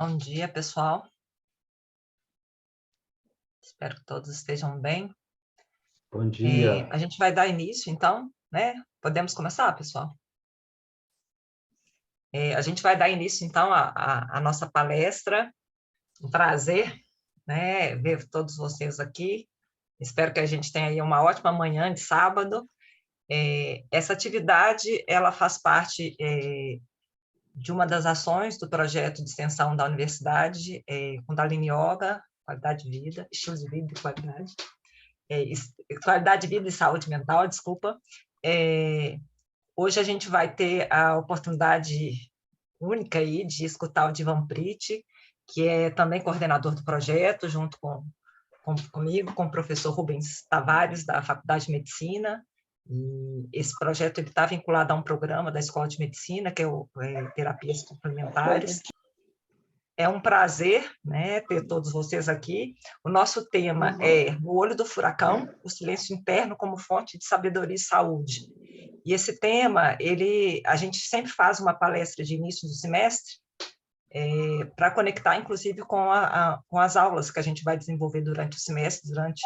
Bom dia, pessoal. Espero que todos estejam bem. Bom dia. A gente vai dar início, então, né? Podemos começar, pessoal? A gente vai dar início, então, à nossa palestra. Um prazer, né, ver todos vocês aqui. Espero que a gente tenha aí uma ótima manhã de sábado. Essa atividade, ela faz parte de uma das ações do projeto de extensão da universidade, Kundalini Yoga, qualidade de vida, estilo de vida e qualidade. Qualidade de vida e saúde mental, desculpa. Hoje a gente vai ter a oportunidade única aí de escutar o Divanprit, que é também coordenador do projeto, junto comigo, com o professor Rubens Tavares, da Faculdade de Medicina. E esse projeto está vinculado a um programa da Escola de Medicina, que é o Terapias Complementares. É um prazer, né, ter todos vocês aqui. O nosso tema é O Olho do Furacão, o silêncio interno como fonte de sabedoria e saúde. E esse tema, a gente sempre faz uma palestra de início do semestre para conectar, inclusive, com as aulas que a gente vai desenvolver durante o semestre, durante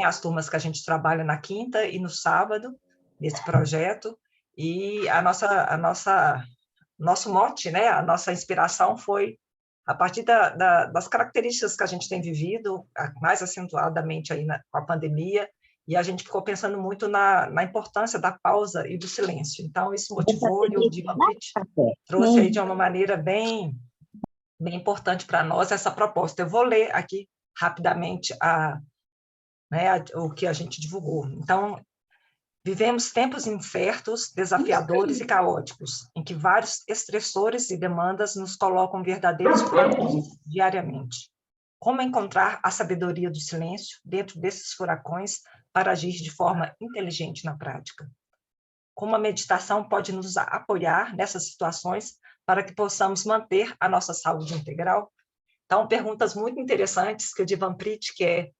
as turmas que a gente trabalha na quinta e no sábado, nesse projeto. E nosso mote, né, a nossa inspiração foi a partir das características que a gente tem vivido, mais acentuadamente aí com a pandemia, e a gente ficou pensando muito na importância da pausa e do silêncio. Então, isso motivou, e o Divanprit trouxe aí de uma maneira bem importante para nós essa proposta. Eu vou ler aqui rapidamente o que a gente divulgou. Então, vivemos tempos incertos, desafiadores e caóticos, em que vários estressores e demandas nos colocam verdadeiros furacões diariamente. Como encontrar a sabedoria do silêncio dentro desses furacões para agir de forma inteligente na prática? Como a meditação pode nos apoiar nessas situações para que possamos manter a nossa saúde integral? Então, perguntas muito interessantes que o Divanprit, que é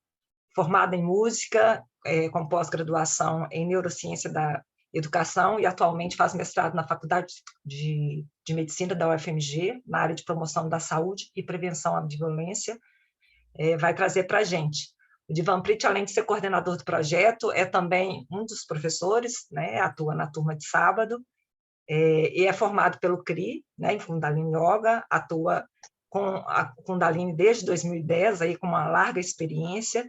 formada em música, com pós-graduação em neurociência da educação e atualmente faz mestrado na Faculdade de Medicina da UFMG, na área de promoção da saúde e prevenção à violência, vai trazer para a gente. O Divanprit, além de ser coordenador do projeto, é também um dos professores, né, atua na turma de sábado, e é formado pelo CRI, né, em Kundalini Yoga, atua com a Kundalini desde 2010, aí com uma larga experiência,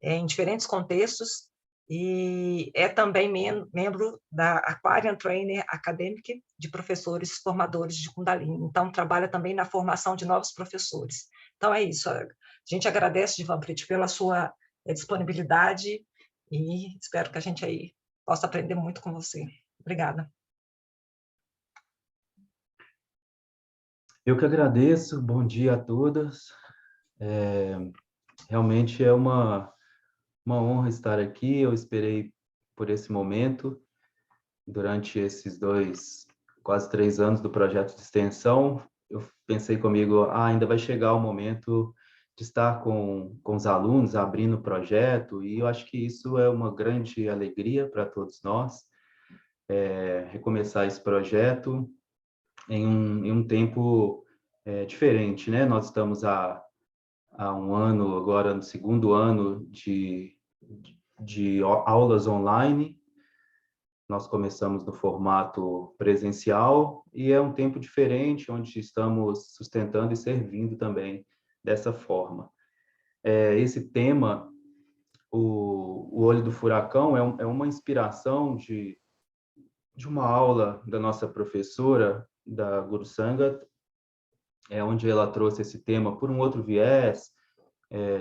em diferentes contextos, e é também membro da Aquarian Trainer Academic, de professores formadores de Kundalini. Então, trabalha também na formação de novos professores. Então, é isso. A gente agradece, Divanprit, pela sua disponibilidade e espero que a gente aí possa aprender muito com você. Obrigada. Eu que agradeço, bom dia a todas. Realmente é uma honra estar aqui. Eu esperei por esse momento durante esses quase 3 anos do projeto de extensão. Eu pensei comigo, ainda vai chegar o momento de estar com os alunos, abrindo o projeto, e eu acho que isso é uma grande alegria para todos nós, recomeçar esse projeto em um tempo diferente, né? Nós estamos há um ano, agora no segundo ano de aulas online. Nós começamos no formato presencial e é um tempo diferente, onde estamos sustentando e servindo também dessa forma. Esse tema, o Olho do Furacão, é uma inspiração de uma aula da nossa professora, da Guru Sangat, onde ela trouxe esse tema por um outro viés,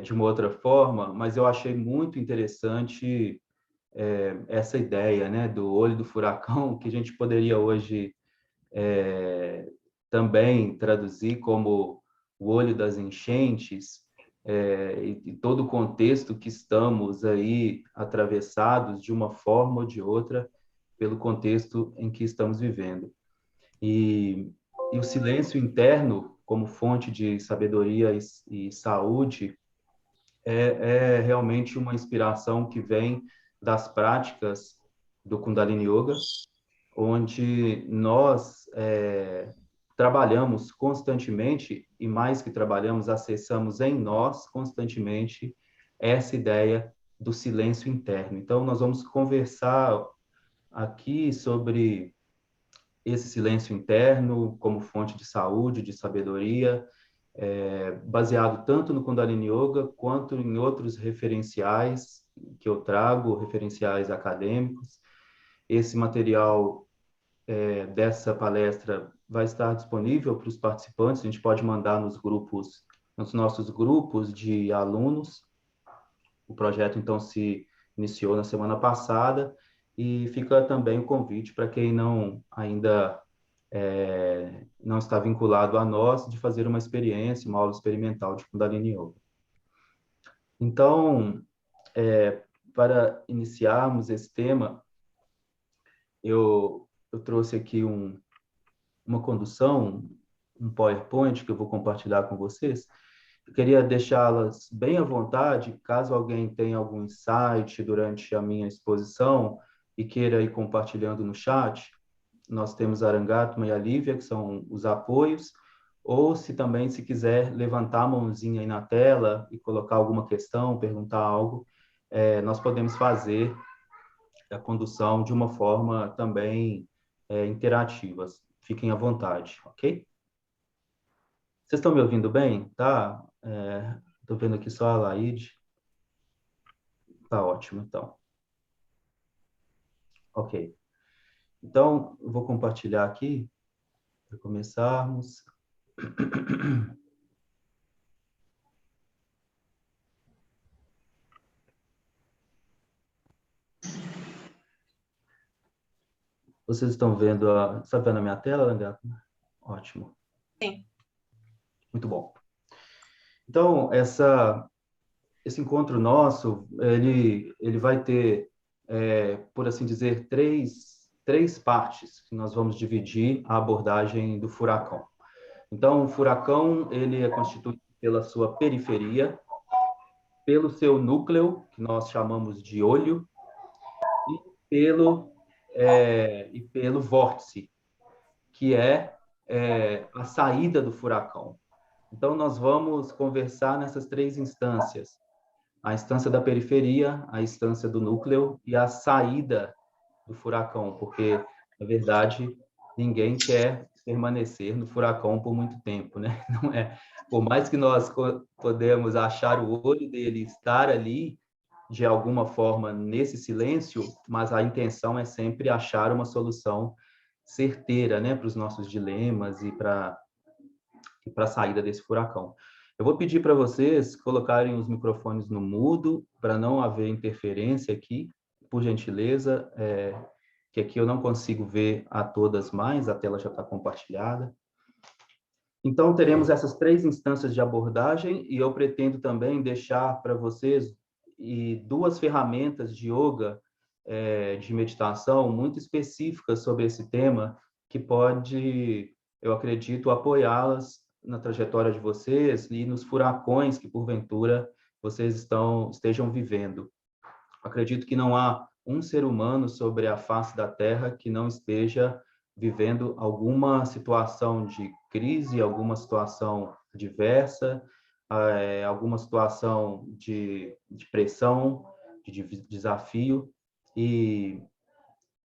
de uma outra forma, mas eu achei muito interessante essa ideia, né, do olho do furacão, que a gente poderia hoje também traduzir como o olho das enchentes, e todo o contexto que estamos aí atravessados de uma forma ou de outra pelo contexto em que estamos vivendo. E o silêncio interno, como fonte de sabedoria e saúde, é realmente uma inspiração que vem das práticas do Kundalini Yoga, onde nós trabalhamos constantemente, e mais que trabalhamos, acessamos em nós constantemente essa ideia do silêncio interno. Então, nós vamos conversar aqui sobre esse silêncio interno como fonte de saúde, de sabedoria, baseado tanto no Kundalini Yoga quanto em outros referenciais que eu trago, referenciais acadêmicos. Esse material dessa palestra vai estar disponível para os participantes, a gente pode mandar nos nossos grupos de alunos. O projeto, então, se iniciou na semana passada, e fica também o convite para quem ainda não está vinculado a nós, de fazer uma experiência, uma aula experimental de Kundalini Yoga. Então, para iniciarmos esse tema, eu trouxe aqui uma condução, um PowerPoint que eu vou compartilhar com vocês. Eu queria deixá-las bem à vontade, caso alguém tenha algum insight durante a minha exposição e queira ir compartilhando no chat. Nós temos a Arangatma e a Lívia, que são os apoios, ou se quiser levantar a mãozinha aí na tela e colocar alguma questão, perguntar algo, nós podemos fazer a condução de uma forma também interativa. Fiquem à vontade, ok? Vocês estão me ouvindo bem? Tá? Estou vendo aqui só a Laide. Tá ótimo, então. Ok. Então, eu vou compartilhar aqui para começarmos. Vocês estão vendo está vendo a minha tela, Langato? Ótimo. Sim. Muito bom. Então, esse encontro nosso, ele vai ter, por assim dizer, três partes que nós vamos dividir a abordagem do furacão. Então, o furacão, ele é constituído pela sua periferia, pelo seu núcleo, que nós chamamos de olho, e pelo vórtice, que é a saída do furacão. Então, nós vamos conversar nessas três instâncias: a instância da periferia, a instância do núcleo e a saída do furacão, porque, na verdade, ninguém quer permanecer no furacão por muito tempo, né? Não é? Por mais que nós podemos achar o olho dele estar ali, de alguma forma, nesse silêncio, mas a intenção é sempre achar uma solução certeira, né, para os nossos dilemas e para a saída desse furacão. Eu vou pedir para vocês colocarem os microfones no mudo, para não haver interferência aqui, por gentileza, que aqui eu não consigo ver a todas mais, a tela já está compartilhada. Então, teremos essas três instâncias de abordagem, e eu pretendo também deixar para vocês duas ferramentas de yoga, de meditação, muito específicas sobre esse tema, que pode, eu acredito, apoiá-las na trajetória de vocês e nos furacões que, porventura, vocês estejam vivendo. Acredito que não há um ser humano sobre a face da Terra que não esteja vivendo alguma situação de crise, alguma situação diversa, alguma situação de pressão, de desafio. E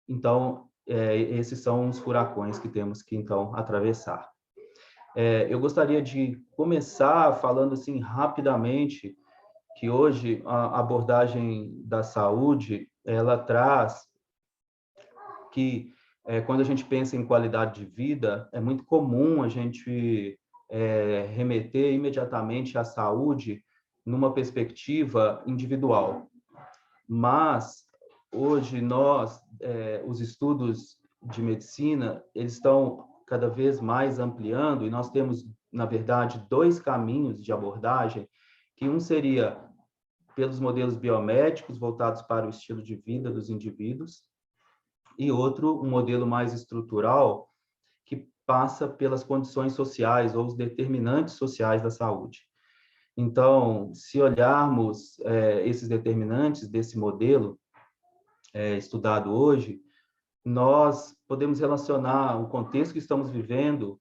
então, esses são os furacões que temos que, então, atravessar. Eu gostaria de começar falando assim rapidamente que hoje a abordagem da saúde, ela traz que quando a gente pensa em qualidade de vida, é muito comum a gente remeter imediatamente à saúde numa perspectiva individual. Mas hoje os estudos de medicina, eles estão cada vez mais ampliando, e nós temos, na verdade, dois caminhos de abordagem, que um seria pelos modelos biomédicos voltados para o estilo de vida dos indivíduos, e outro, um modelo mais estrutural, que passa pelas condições sociais ou os determinantes sociais da saúde. Então, se olharmos esses determinantes desse modelo estudado hoje, nós podemos relacionar o contexto que estamos vivendo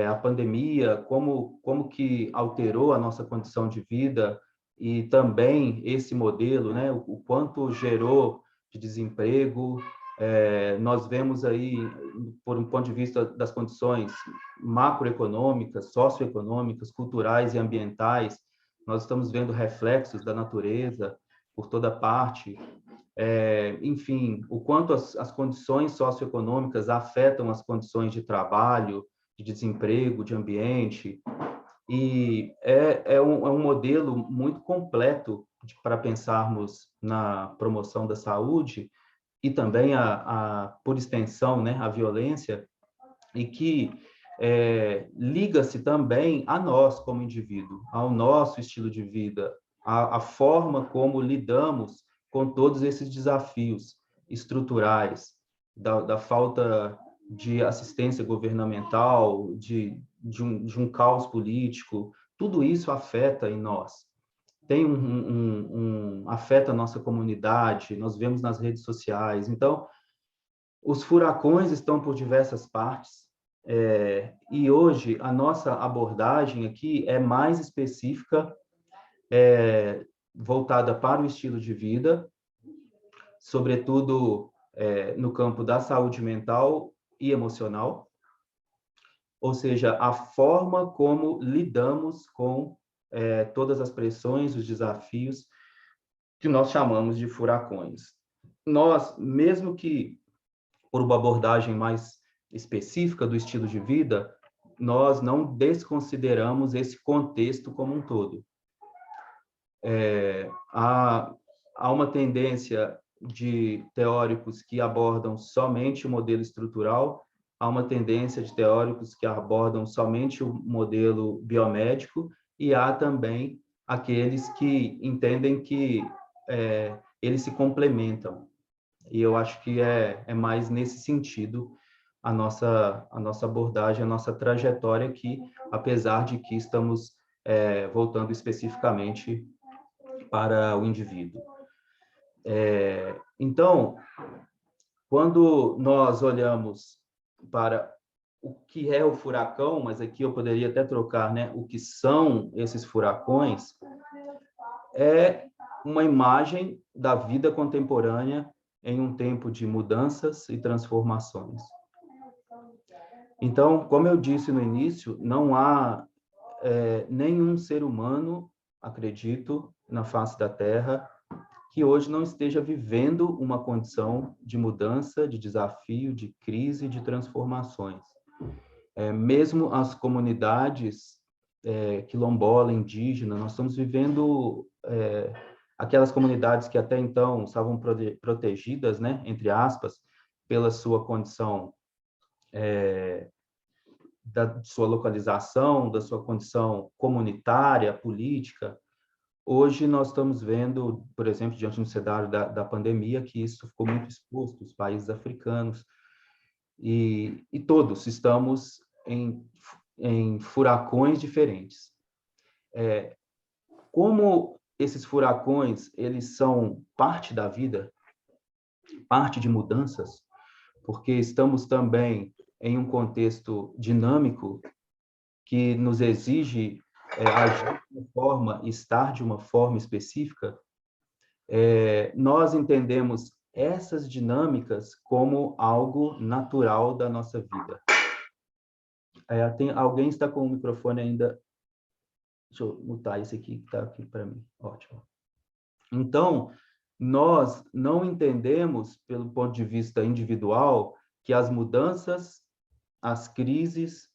a pandemia, como que alterou a nossa condição de vida e também esse modelo, né, o quanto gerou de desemprego. Nós vemos aí, por um ponto de vista das condições macroeconômicas, socioeconômicas, culturais e ambientais, nós estamos vendo reflexos da natureza por toda parte. Enfim, o quanto as condições socioeconômicas afetam as condições de trabalho, de desemprego, de ambiente, e é um modelo muito completo para pensarmos na promoção da saúde e também, por extensão, né, a violência, e que liga-se também a nós como indivíduo, ao nosso estilo de vida, a forma como lidamos com todos esses desafios estruturais, da falta de assistência governamental, de um caos político. Tudo isso afeta em nós. Afeta a nossa comunidade, nós vemos nas redes sociais. Então, os furacões estão por diversas partes, e hoje a nossa abordagem aqui é mais específica, voltada para o estilo de vida, sobretudo no campo da saúde mental e emocional, ou seja, a forma como lidamos com todas as pressões, os desafios que nós chamamos de furacões. Nós, mesmo que por uma abordagem mais específica do estilo de vida, nós não desconsideramos esse contexto como um todo. Há uma tendência de teóricos que abordam somente o modelo estrutural, há uma tendência de teóricos que abordam somente o modelo biomédico, e há também aqueles que entendem que eles se complementam. E eu acho que é mais nesse sentido a nossa abordagem, a nossa trajetória aqui, apesar de que estamos voltando especificamente para o indivíduo. Então, quando nós olhamos para o que é o furacão, mas aqui eu poderia até trocar, né, o que são esses furacões, é uma imagem da vida contemporânea em um tempo de mudanças e transformações. Então, como eu disse no início, não há nenhum ser humano, acredito, na face da Terra, que hoje não esteja vivendo uma condição de mudança, de desafio, de crise, de transformações. Mesmo as comunidades quilombola, indígena, nós estamos vivendo aquelas comunidades que até então estavam protegidas, né, entre aspas, pela sua condição, da sua localização, da sua condição comunitária, política. Hoje nós estamos vendo, por exemplo, diante do cenário da pandemia, que isso ficou muito exposto, os países africanos, e todos estamos em furacões diferentes. Como esses furacões, eles são parte da vida, parte de mudanças, porque estamos também em um contexto dinâmico que nos exige agir de uma forma, estar de uma forma específica, nós entendemos essas dinâmicas como algo natural da nossa vida. Alguém está com o microfone ainda? Deixa eu mutar esse aqui que está aqui para mim. Ótimo. Então, nós não entendemos, pelo ponto de vista individual, que as mudanças, as crises,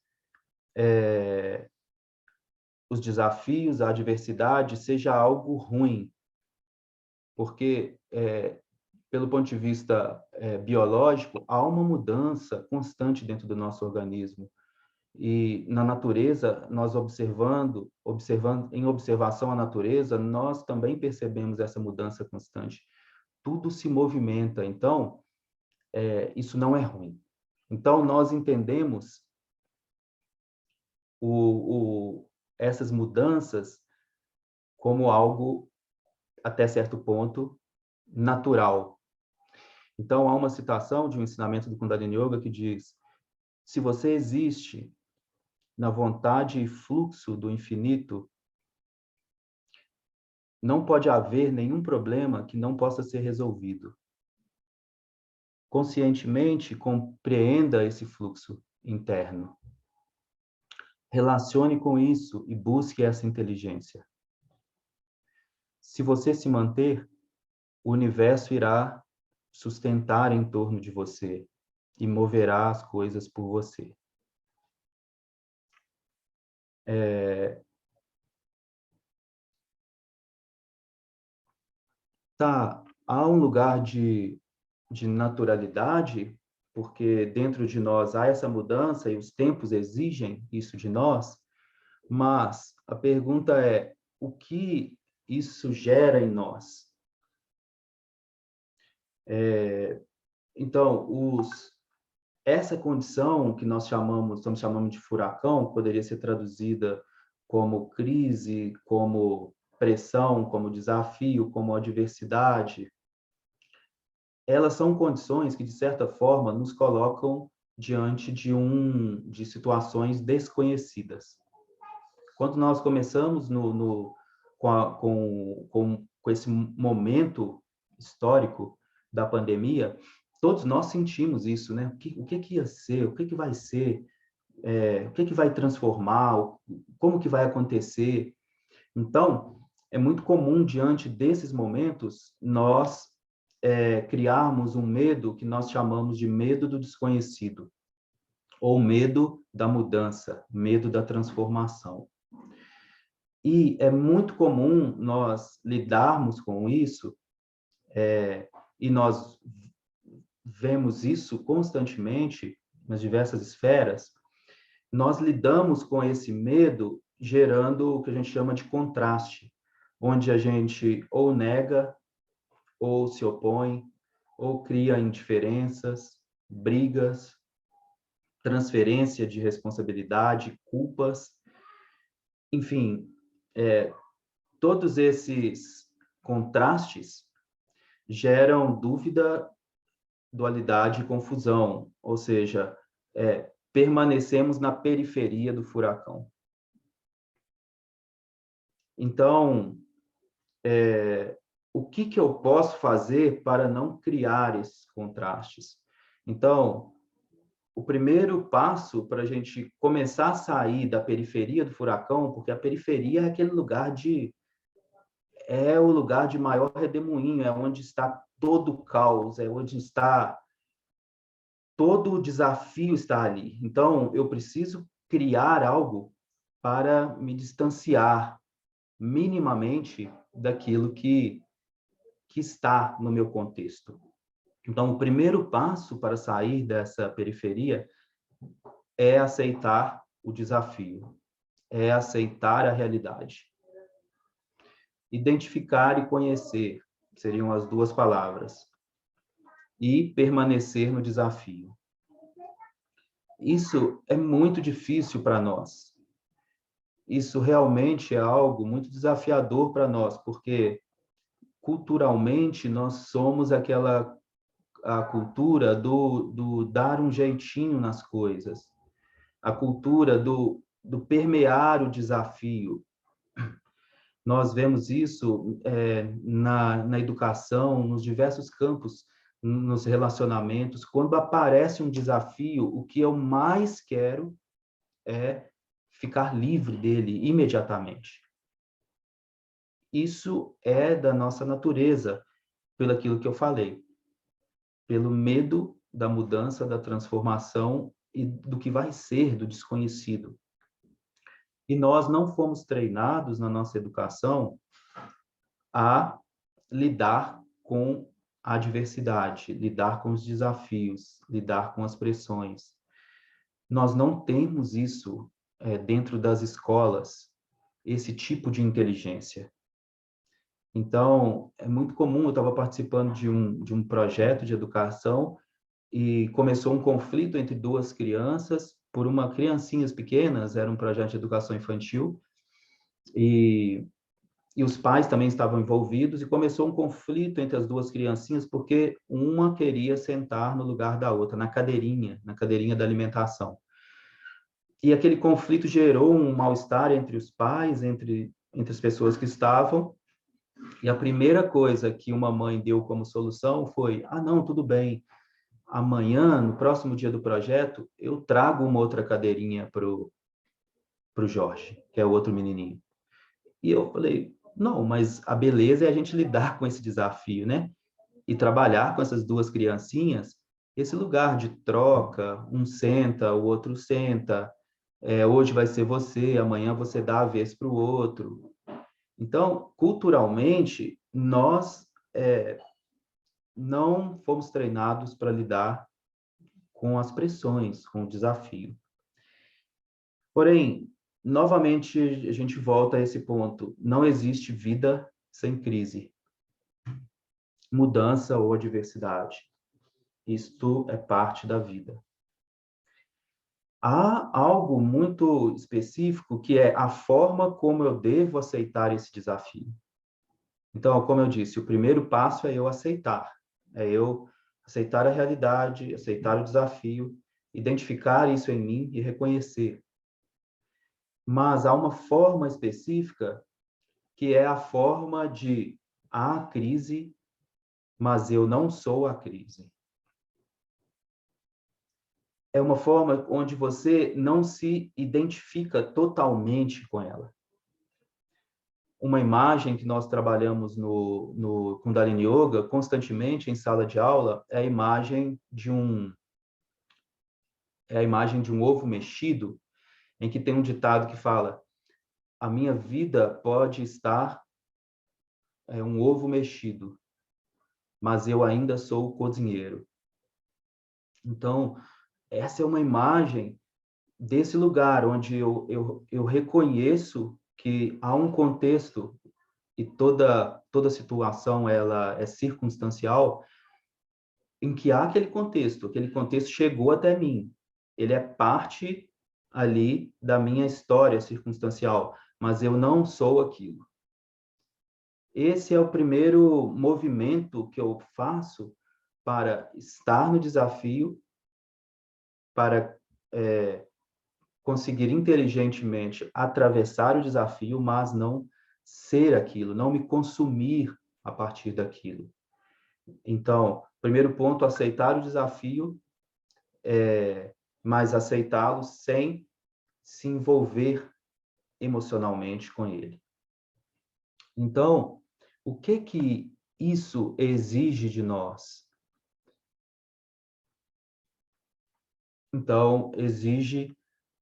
os desafios, a adversidade, seja algo ruim. Porque, pelo ponto de vista biológico, há uma mudança constante dentro do nosso organismo. E na natureza, nós observando em observação à natureza, nós também percebemos essa mudança constante. Tudo se movimenta, então, isso não é ruim. Então, nós entendemos essas mudanças como algo, até certo ponto, natural. Então, há uma citação de um ensinamento do Kundalini Yoga que diz: se você existe, na vontade e fluxo do infinito, não pode haver nenhum problema que não possa ser resolvido. Conscientemente, compreenda esse fluxo interno. Relacione com isso e busque essa inteligência. Se você se manter, o universo irá sustentar em torno de você e moverá as coisas por você. Há um lugar de naturalidade, porque dentro de nós há essa mudança e os tempos exigem isso de nós, mas a pergunta é, o que isso gera em nós? Então, essa condição que nós estamos chamando de furacão, poderia ser traduzida como crise, como pressão, como desafio, como adversidade. Elas são condições que, de certa forma, nos colocam diante de situações desconhecidas. Quando nós começamos com esse momento histórico da pandemia, todos nós sentimos isso, né? O que ia ser? O que vai ser? O que vai transformar? Como que vai acontecer? Então, é muito comum, diante desses momentos, nós criarmos um medo que nós chamamos de medo do desconhecido, ou medo da mudança, medo da transformação. E é muito comum nós lidarmos com isso, e nós vemos isso constantemente nas diversas esferas, nós lidamos com esse medo gerando o que a gente chama de contraste, onde a gente ou nega, ou se opõe, ou cria indiferenças, brigas, transferência de responsabilidade, culpas, enfim, todos esses contrastes geram dúvida, dualidade e confusão, ou seja, permanecemos na periferia do furacão. Então, o que eu posso fazer para não criar esses contrastes? Então, o primeiro passo para a gente começar a sair da periferia do furacão, porque a periferia é aquele lugar é o lugar de maior redemoinho, é onde está todo o caos, é onde está todo o desafio está ali. Então, eu preciso criar algo para me distanciar minimamente daquilo que está no meu contexto. Então, o primeiro passo para sair dessa periferia é aceitar o desafio, é aceitar a realidade. Identificar e conhecer seriam as duas palavras. E permanecer no desafio. Isso é muito difícil para nós. Isso realmente é algo muito desafiador para nós, porque culturalmente nós somos a cultura do dar um jeitinho nas coisas, a cultura do permear o desafio. Nós vemos isso na educação, nos diversos campos, nos relacionamentos. Quando aparece um desafio, o que eu mais quero é ficar livre dele imediatamente. Isso é da nossa natureza, pelo aquilo que eu falei, pelo medo da mudança, da transformação e do que vai ser, do desconhecido. E nós não fomos treinados na nossa educação a lidar com a adversidade, lidar com os desafios, lidar com as pressões. Nós não temos isso dentro das escolas, esse tipo de inteligência. Então, é muito comum, eu estava participando de um projeto de educação e começou um conflito entre duas crianças, por uma criancinhas pequenas, era um projeto de educação infantil, e os pais também estavam envolvidos, e começou um conflito entre as duas criancinhas, porque uma queria sentar no lugar da outra, na cadeirinha da alimentação. E aquele conflito gerou um mal-estar entre os pais, entre as pessoas que estavam. E a primeira coisa que uma mãe deu como solução foi: ah, não, tudo bem. Amanhã, no próximo dia do projeto, eu trago uma outra cadeirinha pro Jorge, que é o outro menininho. E eu falei: não, mas a beleza é a gente lidar com esse desafio, né? E trabalhar com essas duas criancinhas, esse lugar de troca, um senta, o outro senta, hoje vai ser você, amanhã você dá a vez para o outro. Então, culturalmente, nós não fomos treinados para lidar com as pressões, com o desafio. Porém, novamente, a gente volta a esse ponto. Não existe vida sem crise, mudança ou adversidade. Isto é parte da vida. Há algo muito específico que é a forma como eu devo aceitar esse desafio. Então, como eu disse, o primeiro passo é eu aceitar. É eu aceitar a realidade, aceitar o desafio, identificar isso em mim e reconhecer. Mas há uma forma específica que é a forma de há crise, mas eu não sou a crise. É uma forma onde você não se identifica totalmente com ela. Uma imagem que nós trabalhamos no Kundalini Yoga constantemente em sala de aula é a imagem de um ovo mexido, em que tem um ditado que fala: a minha vida pode estar um ovo mexido, mas eu ainda sou o cozinheiro. Então, essa é uma imagem desse lugar onde eu reconheço que há um contexto e toda situação ela é circunstancial, em que há aquele contexto chegou até mim, ele é parte ali da minha história circunstancial, mas eu não sou aquilo. Esse é o primeiro movimento que eu faço para estar no desafio, para conseguir inteligentemente atravessar o desafio, mas não ser aquilo, não me consumir a partir daquilo. Então, primeiro ponto, aceitar o desafio, mas aceitá-lo sem se envolver emocionalmente com ele. Então, o que isso exige de nós? Então, exige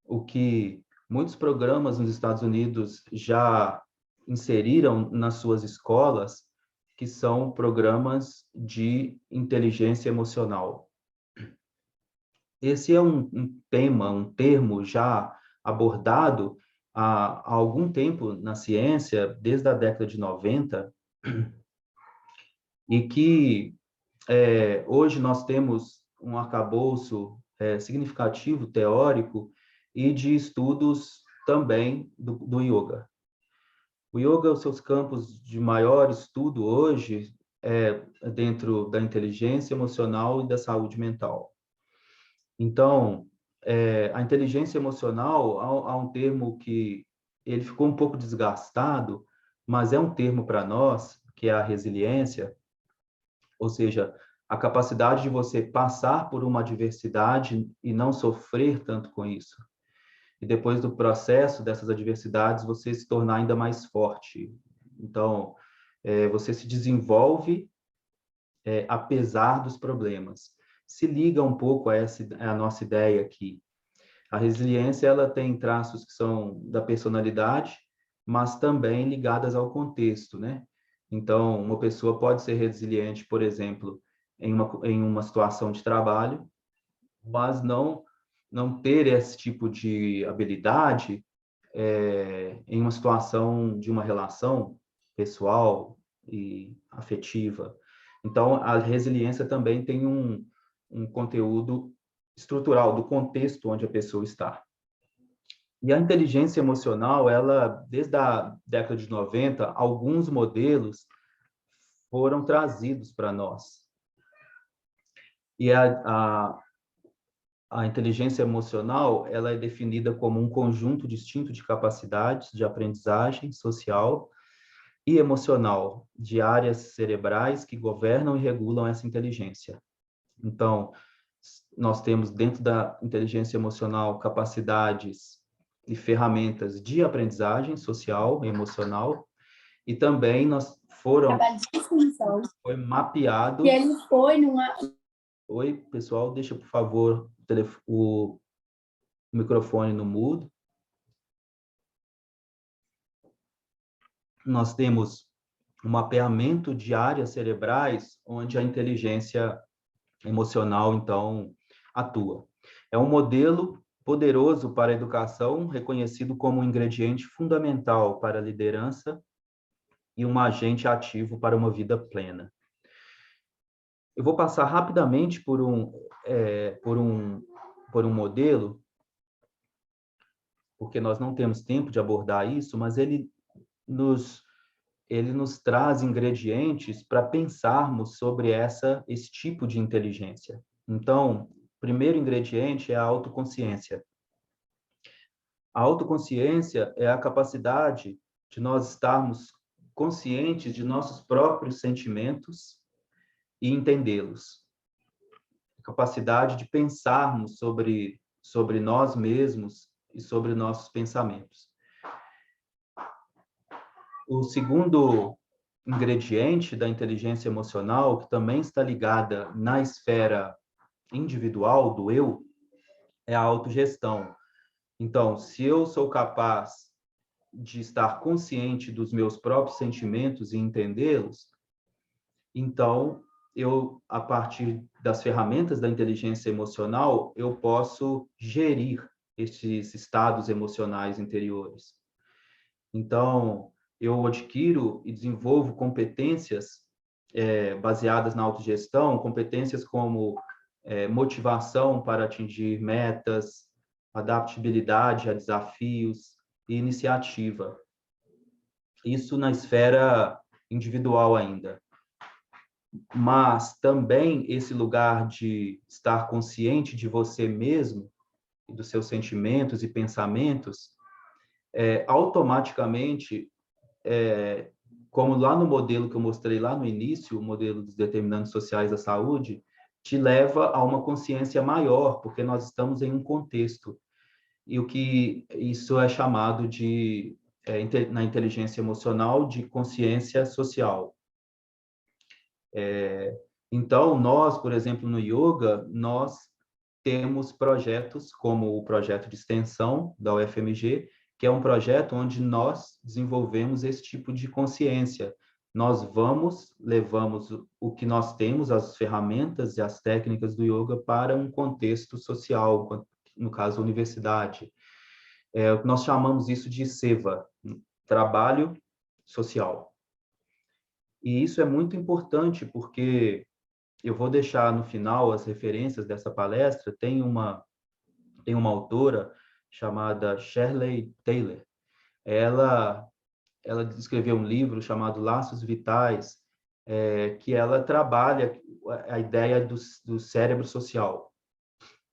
o que muitos programas nos Estados Unidos já inseriram nas suas escolas, que são programas de inteligência emocional. Esse é um termo já abordado há algum tempo na ciência, desde a década de 90, e que hoje nós temos um arcabouço significativo, teórico, e de estudos também do yoga. O yoga, os seus campos de maior estudo hoje é dentro da inteligência emocional e da saúde mental. Então, a inteligência emocional, há um termo que ele ficou um pouco desgastado, mas é um termo para nós, que é a resiliência, ou seja, a capacidade de você passar por uma adversidade e não sofrer tanto com isso. E depois do processo dessas adversidades, você se tornar ainda mais forte. Então, você se desenvolve apesar dos problemas. Se liga um pouco a nossa ideia aqui. A resiliência ela tem traços que são da personalidade, mas também ligadas ao contexto, né? Então, uma pessoa pode ser resiliente, por exemplo, em uma situação de trabalho, mas não ter esse tipo de habilidade em uma situação de uma relação pessoal e afetiva. Então, a resiliência também tem um conteúdo estrutural do contexto onde a pessoa está. E a inteligência emocional, ela, desde a década de 90, alguns modelos foram trazidos para nós. E A inteligência emocional, ela é definida como um conjunto distinto de capacidades de aprendizagem social e emocional de áreas cerebrais que governam e regulam essa inteligência. Então, nós temos dentro da inteligência emocional capacidades e ferramentas de aprendizagem social e emocional, e também foi mapeado. Que ele foi numa. Oi, pessoal, deixa, por favor, o microfone no mudo. Nós temos um mapeamento de áreas cerebrais onde a inteligência emocional, então, atua. É um modelo poderoso para a educação, reconhecido como um ingrediente fundamental para a liderança e um agente ativo para uma vida plena. Eu vou passar rapidamente por um modelo, porque nós não temos tempo de abordar isso, mas ele nos traz ingredientes para pensarmos sobre esse tipo de inteligência. Então, o primeiro ingrediente é a autoconsciência. A autoconsciência é a capacidade de nós estarmos conscientes de nossos próprios sentimentos e entendê-los. A capacidade de pensarmos sobre nós mesmos e sobre nossos pensamentos. O segundo ingrediente da inteligência emocional, que também está ligada na esfera individual do eu, é a autogestão. Então, se eu sou capaz de estar consciente dos meus próprios sentimentos e entendê-los, então, a partir das ferramentas da inteligência emocional, eu posso gerir esses estados emocionais interiores. Então, eu adquiro e desenvolvo competências baseadas na autogestão, competências como motivação para atingir metas, adaptabilidade a desafios e iniciativa. Isso na esfera individual ainda. Mas também esse lugar de estar consciente de você mesmo, e dos seus sentimentos e pensamentos, automaticamente, como lá no modelo que eu mostrei lá no início, o modelo dos determinantes sociais da saúde, te leva a uma consciência maior, porque nós estamos em um contexto. E o que isso é chamado na inteligência emocional, de consciência social. Então, nós, por exemplo, no yoga, nós temos projetos como o projeto de extensão da UFMG, que é um projeto onde nós desenvolvemos esse tipo de consciência. Nós levamos o que nós temos, as ferramentas e as técnicas do yoga para um contexto social, no caso, a universidade. Nós chamamos isso de seva, trabalho social. E isso é muito importante, porque eu vou deixar no final as referências dessa palestra. Tem uma autora chamada Shirley Taylor. Ela escreveu um livro chamado Laços Vitais, que ela trabalha a ideia do cérebro social.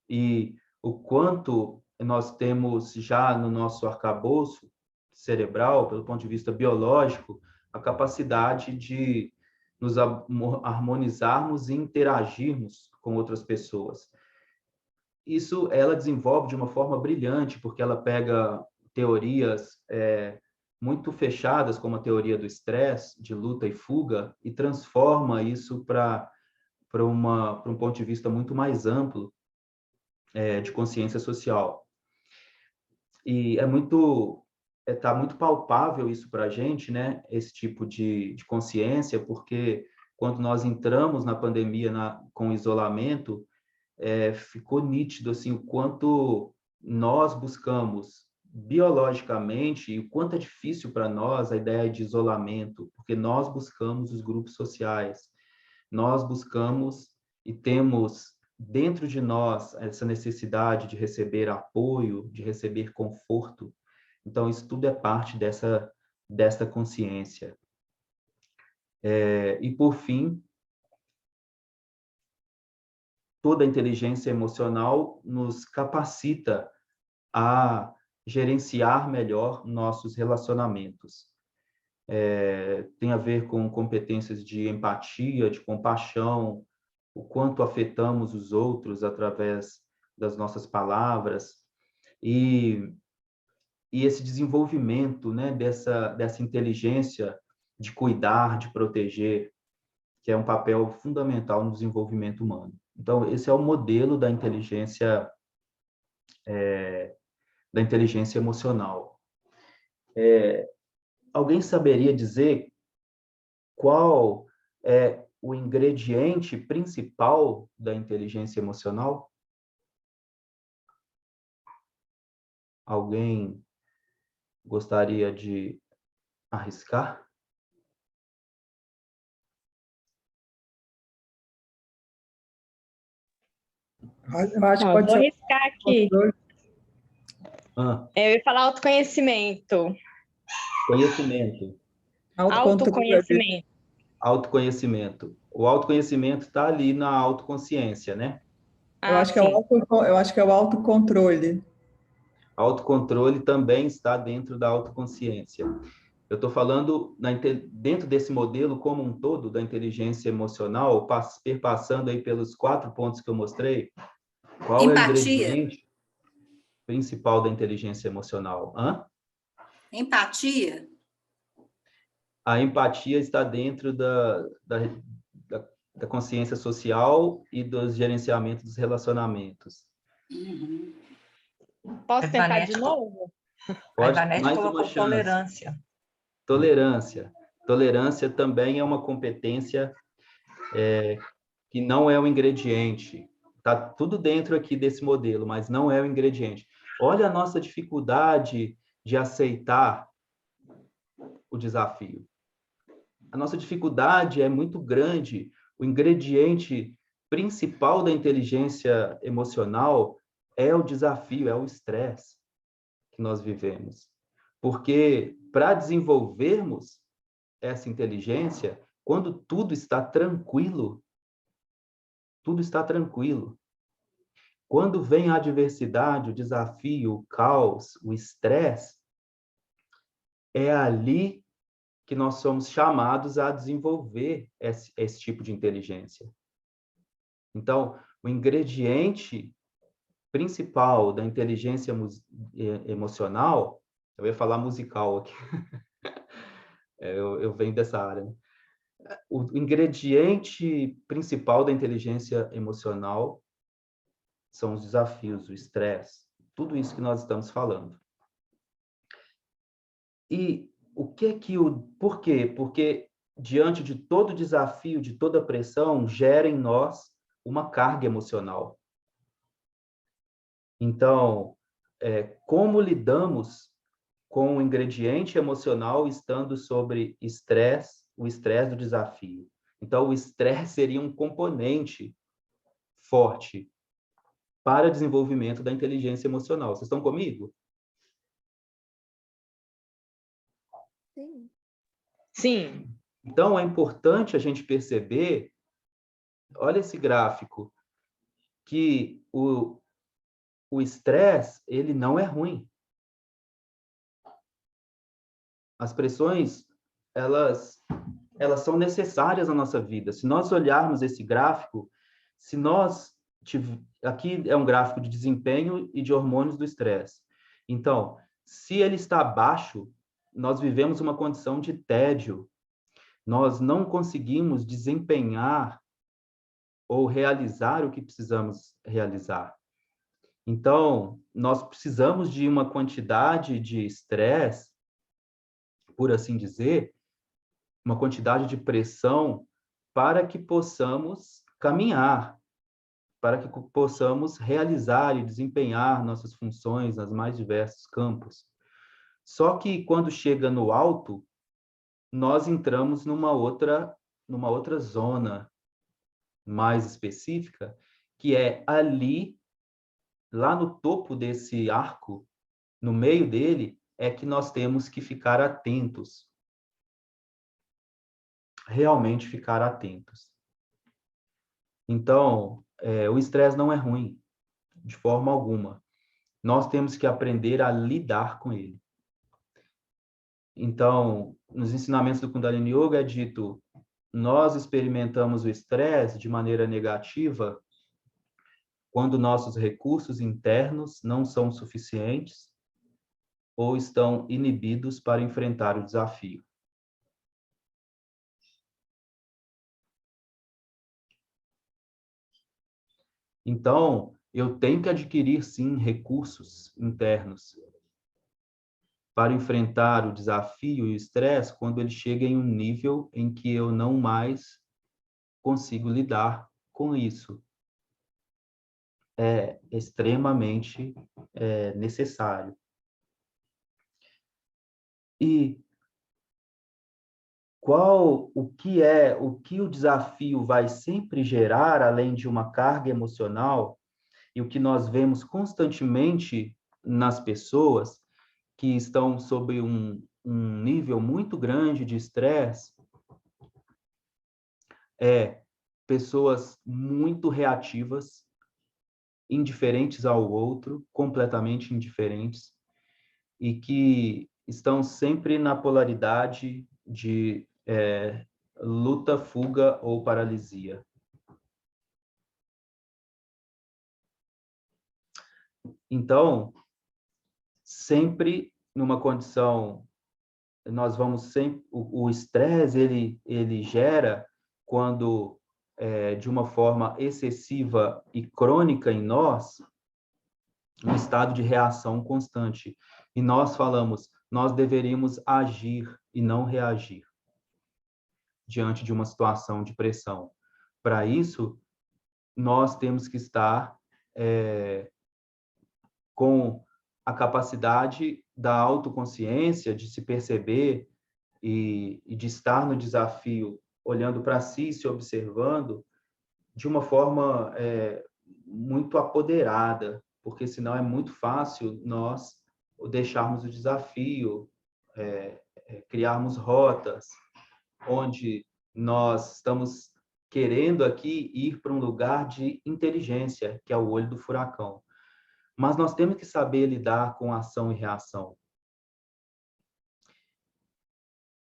E o quanto nós temos já no nosso arcabouço cerebral, pelo ponto de vista biológico, a capacidade de nos harmonizarmos e interagirmos com outras pessoas. Isso ela desenvolve de uma forma brilhante, porque ela pega teorias muito fechadas, como a teoria do estresse, de luta e fuga, e transforma isso para um ponto de vista muito mais amplo de consciência social. E está muito palpável isso para a gente, né? Esse tipo de consciência, porque quando nós entramos na pandemia com o isolamento, ficou nítido assim, o quanto nós buscamos biologicamente e o quanto é difícil para nós a ideia de isolamento, porque nós buscamos os grupos sociais, nós buscamos e temos dentro de nós essa necessidade de receber apoio, de receber conforto. Então, isso tudo é parte dessa consciência. E, por fim, toda a inteligência emocional nos capacita a gerenciar melhor nossos relacionamentos. Tem a ver com competências de empatia, de compaixão, o quanto afetamos os outros através das nossas palavras, e esse desenvolvimento, né, dessa inteligência de cuidar, de proteger, que é um papel fundamental no desenvolvimento humano. Então, esse é o modelo da inteligência emocional. Alguém saberia dizer qual é o ingrediente principal da inteligência emocional? Alguém gostaria de arriscar? Eu acho que pode Vou ser arriscar aqui. Ah, Eu ia falar autoconhecimento. conhecimento. Autoconhecimento. Autoconhecimento. O autoconhecimento está ali na autoconsciência, né? Eu acho que é Sim. eu acho que é o autocontrole. Autocontrole também está dentro da autoconsciência. Eu estou falando dentro desse modelo como um todo da inteligência emocional, perpassando aí pelos 4 pontos que eu mostrei. Qual é o ingrediente principal da inteligência emocional? Empatia? A empatia está dentro da consciência social e dos gerenciamentos dos relacionamentos. Uhum. Posso tentar Ivanete de novo? A Ivanete mais colocou uma chance. tolerância. Tolerância. Tolerância também é uma competência que não é um ingrediente. Está tudo dentro aqui desse modelo, mas não é o ingrediente. Olha a nossa dificuldade de aceitar o desafio. A nossa dificuldade é muito grande. O ingrediente principal da inteligência emocional é o desafio, é o estresse que nós vivemos. Porque para desenvolvermos essa inteligência, quando tudo está tranquilo, tudo está tranquilo. Quando vem a adversidade, o desafio, o caos, o estresse, é ali que nós somos chamados a desenvolver esse tipo de inteligência. Então, o ingrediente principal da inteligência emocional, eu ia falar musical aqui, eu venho dessa área, né? O ingrediente principal da inteligência emocional são os desafios, o estresse, tudo isso que nós estamos falando. E por quê? Porque diante de todo desafio, de toda pressão, gera em nós uma carga emocional. Então, como lidamos com o ingrediente emocional estando sobre estresse, o estresse do desafio? Então, o estresse seria um componente forte para desenvolvimento da inteligência emocional. Vocês estão comigo? Sim. Sim. Então, é importante a gente perceber, olha esse gráfico, que o estresse, ele não é ruim. As pressões, elas são necessárias na nossa vida. Se nós olharmos esse gráfico, aqui é um gráfico de desempenho e de hormônios do estresse. Então, se ele está baixo, nós vivemos uma condição de tédio. Nós não conseguimos desempenhar ou realizar o que precisamos realizar. Então, nós precisamos de uma quantidade de estresse, por assim dizer, uma quantidade de pressão para que possamos caminhar, para que possamos realizar e desempenhar nossas funções nos mais diversos campos. Só que quando chega no alto, nós entramos numa outra zona mais específica, que é ali, lá no topo desse arco, no meio dele, é que nós temos que ficar atentos. Realmente ficar atentos. Então, o estresse não é ruim, de forma alguma. Nós temos que aprender a lidar com ele. Então, nos ensinamentos do Kundalini Yoga é dito, nós experimentamos o estresse de maneira negativa quando nossos recursos internos não são suficientes ou estão inibidos para enfrentar o desafio. Então, eu tenho que adquirir, sim, recursos internos para enfrentar o desafio e o estresse quando ele chega em um nível em que eu não mais consigo lidar com isso. É extremamente necessário. E o que o desafio vai sempre gerar, além de uma carga emocional, e o que nós vemos constantemente nas pessoas que estão sob um nível muito grande de estresse, pessoas muito reativas, indiferentes ao outro, completamente indiferentes, e que estão sempre na polaridade de luta, fuga ou paralisia. Então, sempre numa condição, nós vamos sempre, o estresse ele gera quando de uma forma excessiva e crônica em nós, um estado de reação constante. E nós falamos, nós deveríamos agir e não reagir diante de uma situação de pressão. Para isso, nós temos que estar com a capacidade da autoconsciência, de se perceber e de estar no desafio, olhando para si, se observando, de uma forma muito apoderada, porque senão é muito fácil nós deixarmos o desafio, criarmos rotas, onde nós estamos querendo aqui ir para um lugar de inteligência, que é o olho do furacão. Mas nós temos que saber lidar com ação e reação.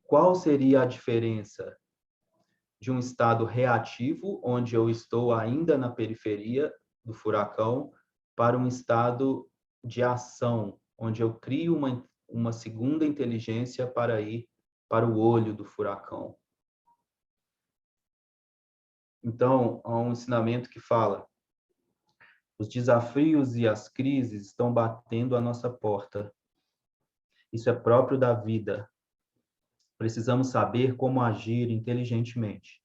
Qual seria a diferença de um estado reativo, onde eu estou ainda na periferia do furacão, para um estado de ação, onde eu crio uma segunda inteligência para ir para o olho do furacão? Então, há um ensinamento que fala: os desafios e as crises estão batendo à nossa porta. Isso é próprio da vida. Precisamos saber como agir inteligentemente.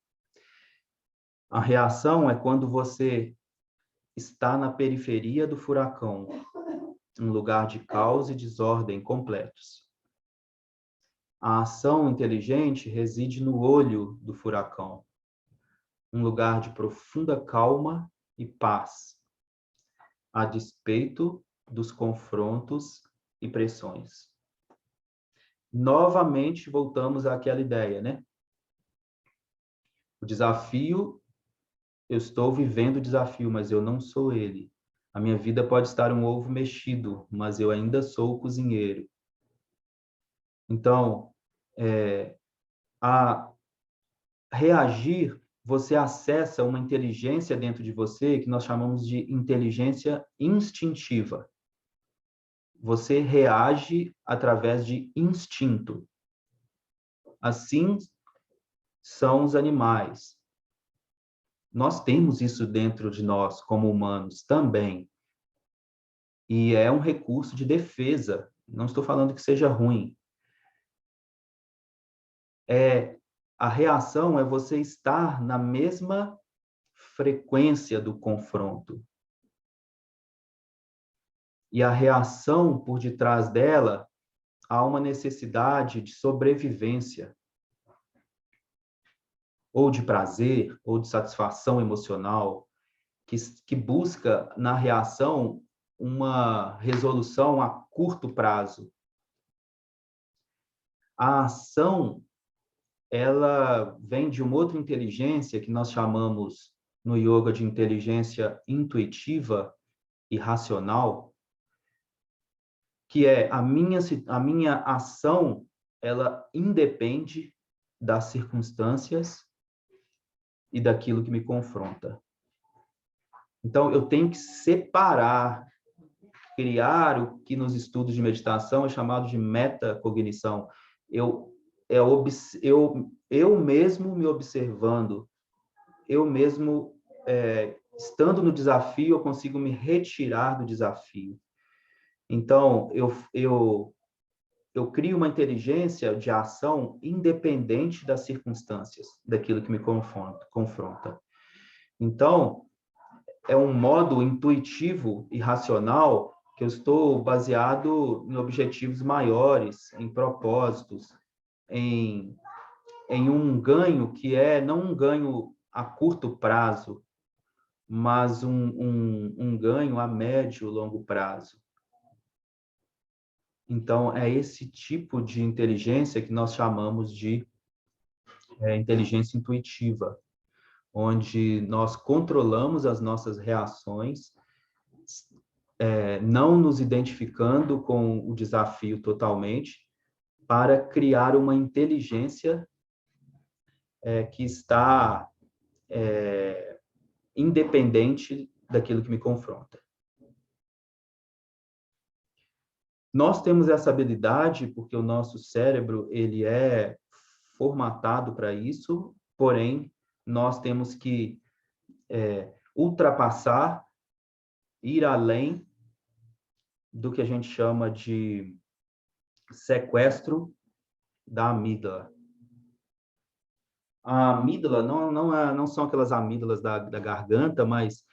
A reação é quando você está na periferia do furacão, um lugar de caos e desordem completos. A ação inteligente reside no olho do furacão, um lugar de profunda calma e paz, a despeito dos confrontos e pressões. Novamente voltamos àquela ideia, né? O desafio, eu estou vivendo o desafio, mas eu não sou ele. A minha vida pode estar um ovo mexido, mas eu ainda sou o cozinheiro. Então, a reagir, você acessa uma inteligência dentro de você que nós chamamos de inteligência instintiva. Você reage através de instinto. Assim são os animais. Nós temos isso dentro de nós, como humanos, também. E é um recurso de defesa. Não estou falando que seja ruim. A reação é você estar na mesma frequência do confronto. E a reação, por detrás dela, há uma necessidade de sobrevivência, ou de prazer, ou de satisfação emocional, que busca, na reação, uma resolução a curto prazo. A ação, ela vem de uma outra inteligência que nós chamamos no yoga de inteligência intuitiva e racional, que é a minha ação, ela independe das circunstâncias e daquilo que me confronta. Então, eu tenho que separar, criar o que nos estudos de meditação é chamado de metacognição. Eu mesmo me observando, eu mesmo estando no desafio, eu consigo me retirar do desafio. Então, eu crio uma inteligência de ação independente das circunstâncias, daquilo que me confronta. Então, é um modo intuitivo e racional que eu estou baseado em objetivos maiores, em propósitos, em um ganho que não um ganho a curto prazo, mas um ganho a médio e longo prazo. Então, é esse tipo de inteligência que nós chamamos de inteligência intuitiva, onde nós controlamos as nossas reações, não nos identificando com o desafio totalmente, para criar uma inteligência que está independente daquilo que me confronta. Nós temos essa habilidade porque o nosso cérebro ele é formatado para isso, porém, nós temos que ultrapassar, ir além do que a gente chama de sequestro da amígdala. A amígdala não são aquelas amígdalas da garganta, mas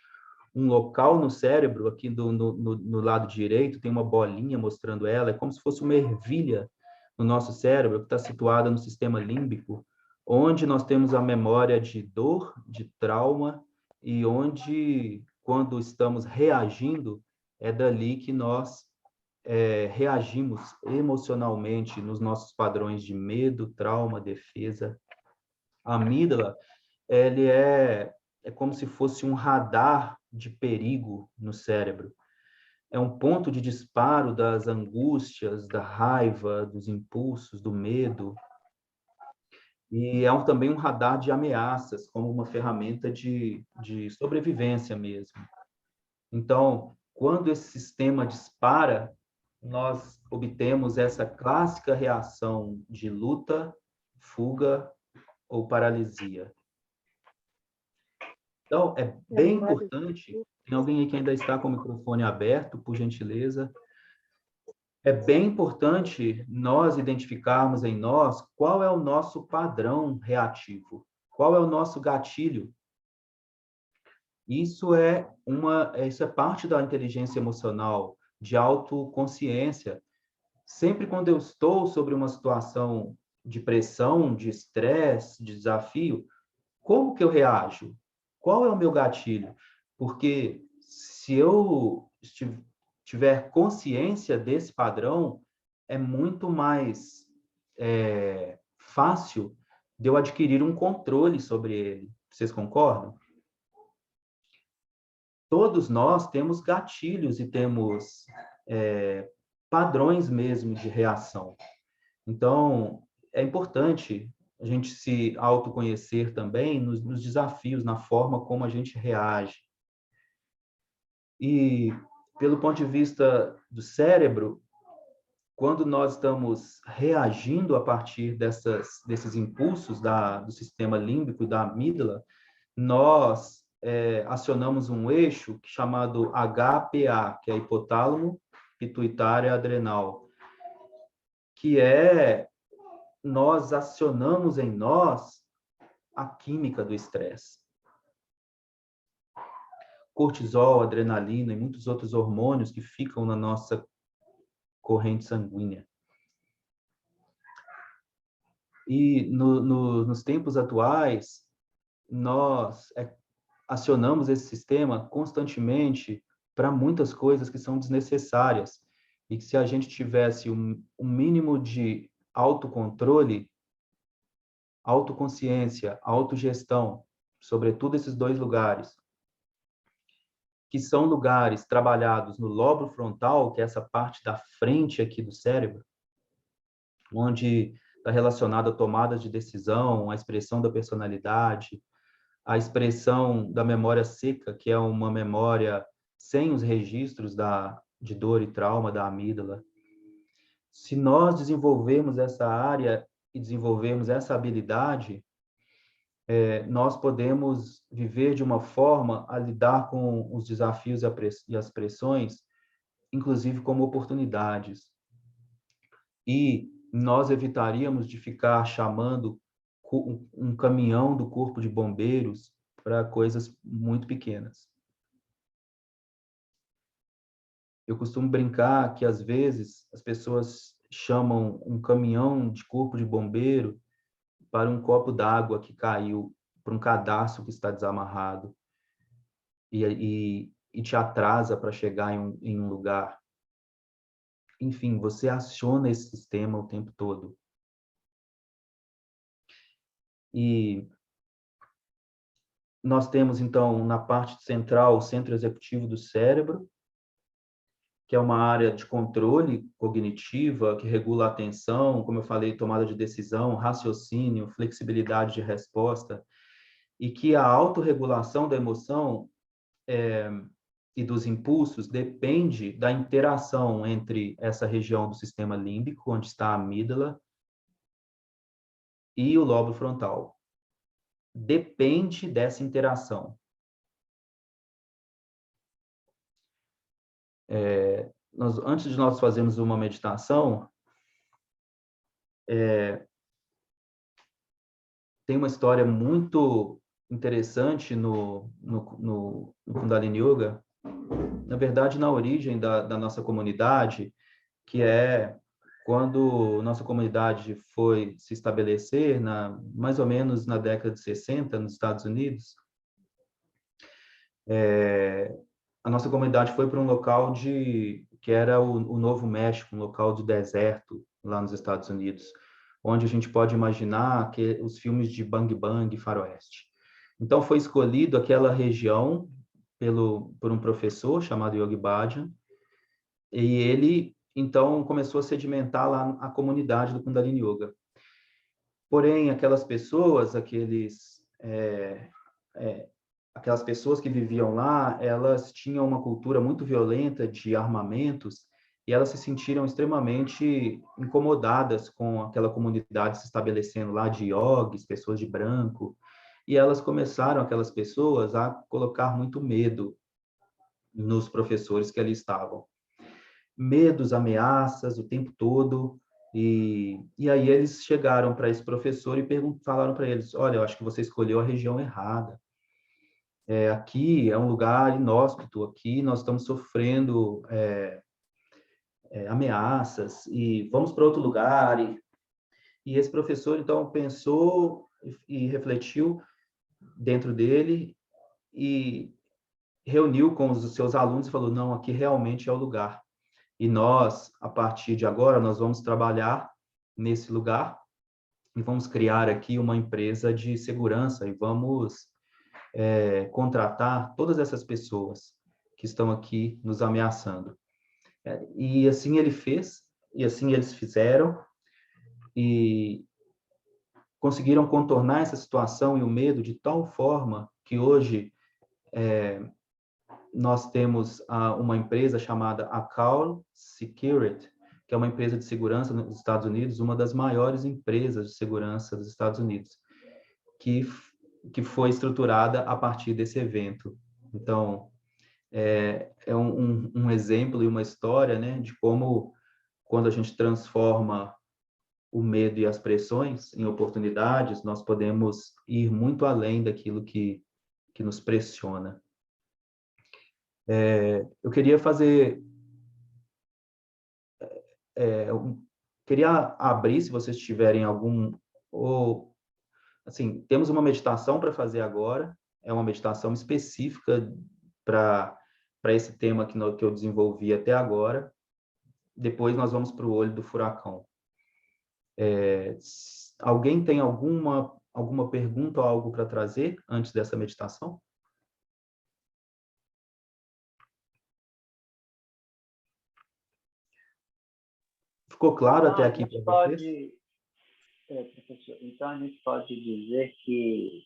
um local no cérebro, aqui no lado direito, tem uma bolinha mostrando ela, é como se fosse uma ervilha no nosso cérebro, que está situada no sistema límbico, onde nós temos a memória de dor, de trauma, e onde, quando estamos reagindo, é dali que nós reagimos emocionalmente nos nossos padrões de medo, trauma, defesa. A amígdala, ele é como se fosse um radar de perigo no cérebro. É um ponto de disparo das angústias, da raiva, dos impulsos, do medo. E é também um radar de ameaças, como uma ferramenta de sobrevivência mesmo. Então, quando esse sistema dispara, nós obtemos essa clássica reação de luta, fuga ou paralisia. Então, é bem importante, tem alguém aí que ainda está com o microfone aberto, por gentileza. É bem importante nós identificarmos em nós qual é o nosso padrão reativo, qual é o nosso gatilho. Isso é parte da inteligência emocional, de autoconsciência. Sempre quando eu estou sobre uma situação de pressão, de estresse, de desafio, como que eu reajo? Qual é o meu gatilho? Porque se eu tiver consciência desse padrão, é muito mais fácil de eu adquirir um controle sobre ele. Vocês concordam? Todos nós temos gatilhos e temos padrões mesmo de reação. Então, é importante a gente se autoconhecer também nos desafios, na forma como a gente reage. E, pelo ponto de vista do cérebro, quando nós estamos reagindo a partir desses impulsos do sistema límbico e da amígdala, nós acionamos um eixo chamado HPA, que é hipotálamo, pituitária, adrenal, que nós acionamos em nós a química do estresse. Cortisol, adrenalina e muitos outros hormônios que ficam na nossa corrente sanguínea. E nos tempos atuais, nós acionamos esse sistema constantemente para muitas coisas que são desnecessárias. E que se a gente tivesse um mínimo de autocontrole, autoconsciência, autogestão sobretudo esses dois lugares, que são lugares trabalhados no lóbulo frontal, que é essa parte da frente aqui do cérebro, onde está relacionado a tomadas de decisão, a expressão da personalidade, a expressão da memória seca, que é uma memória sem os registros de dor e trauma da amígdala. Se nós desenvolvermos essa área e desenvolvermos essa habilidade, nós podemos viver de uma forma a lidar com os desafios e as pressões, inclusive como oportunidades. E nós evitaríamos de ficar chamando um caminhão do corpo de bombeiros para coisas muito pequenas. Eu costumo brincar que, às vezes, as pessoas chamam um caminhão de corpo de bombeiro para um copo d'água que caiu, para um cadastro que está desamarrado e te atrasa para chegar em um lugar. Enfim, você aciona esse sistema o tempo todo. E nós temos, então, na parte central, o centro executivo do cérebro, que é uma área de controle cognitiva, que regula a atenção, como eu falei, tomada de decisão, raciocínio, flexibilidade de resposta, e que a autorregulação da emoção e dos impulsos depende da interação entre essa região do sistema límbico, onde está a amígdala, e o lóbulo frontal. Depende dessa interação. Antes de nós fazermos uma meditação, tem uma história muito interessante no Kundalini Yoga, na verdade, na origem da nossa comunidade, que é quando nossa comunidade foi se estabelecer, mais ou menos na década de 60, nos Estados Unidos. A nossa comunidade foi para um local que era o Novo México, um local de deserto lá nos Estados Unidos, onde a gente pode imaginar os filmes de Bang Bang e Faroeste. Então, foi escolhido aquela região por um professor chamado Yogi Bhajan, e ele, então, começou a sedimentar lá a comunidade do Kundalini Yoga. Porém, aquelas pessoas, aquelas pessoas que viviam lá, elas tinham uma cultura muito violenta de armamentos e elas se sentiram extremamente incomodadas com aquela comunidade se estabelecendo lá de yogis, pessoas de branco, e elas começaram, aquelas pessoas, a colocar muito medo nos professores que ali estavam. Medos, ameaças o tempo todo, e aí eles chegaram para esse professor e falaram para eles: olha, eu acho que você escolheu a região errada. Aqui é um lugar inóspito, aqui nós estamos sofrendo ameaças, e vamos para outro lugar. E esse professor, então, pensou e refletiu dentro dele e reuniu com os seus alunos e falou: não, aqui realmente é o lugar. E nós, a partir de agora, nós vamos trabalhar nesse lugar e vamos criar aqui uma empresa de segurança e vamos contratar todas essas pessoas que estão aqui nos ameaçando. E assim ele fez, e assim eles fizeram, e conseguiram contornar essa situação e o medo de tal forma que hoje nós temos uma empresa chamada Acall Security, que é uma empresa de segurança nos Estados Unidos, uma das maiores empresas de segurança dos Estados Unidos, que foi estruturada a partir desse evento. Então, é um exemplo e uma história, né, de como, quando a gente transforma o medo e as pressões em oportunidades, nós podemos ir muito além daquilo que nos pressiona. Eu queria queria abrir, se vocês tiverem assim, temos uma meditação para fazer agora, é uma meditação específica para esse tema que eu desenvolvi até agora. Depois nós vamos para o olho do furacão. Alguém tem alguma alguma pergunta ou algo para trazer antes dessa meditação? Ficou claro até aqui para vocês? Professor, então a gente pode dizer que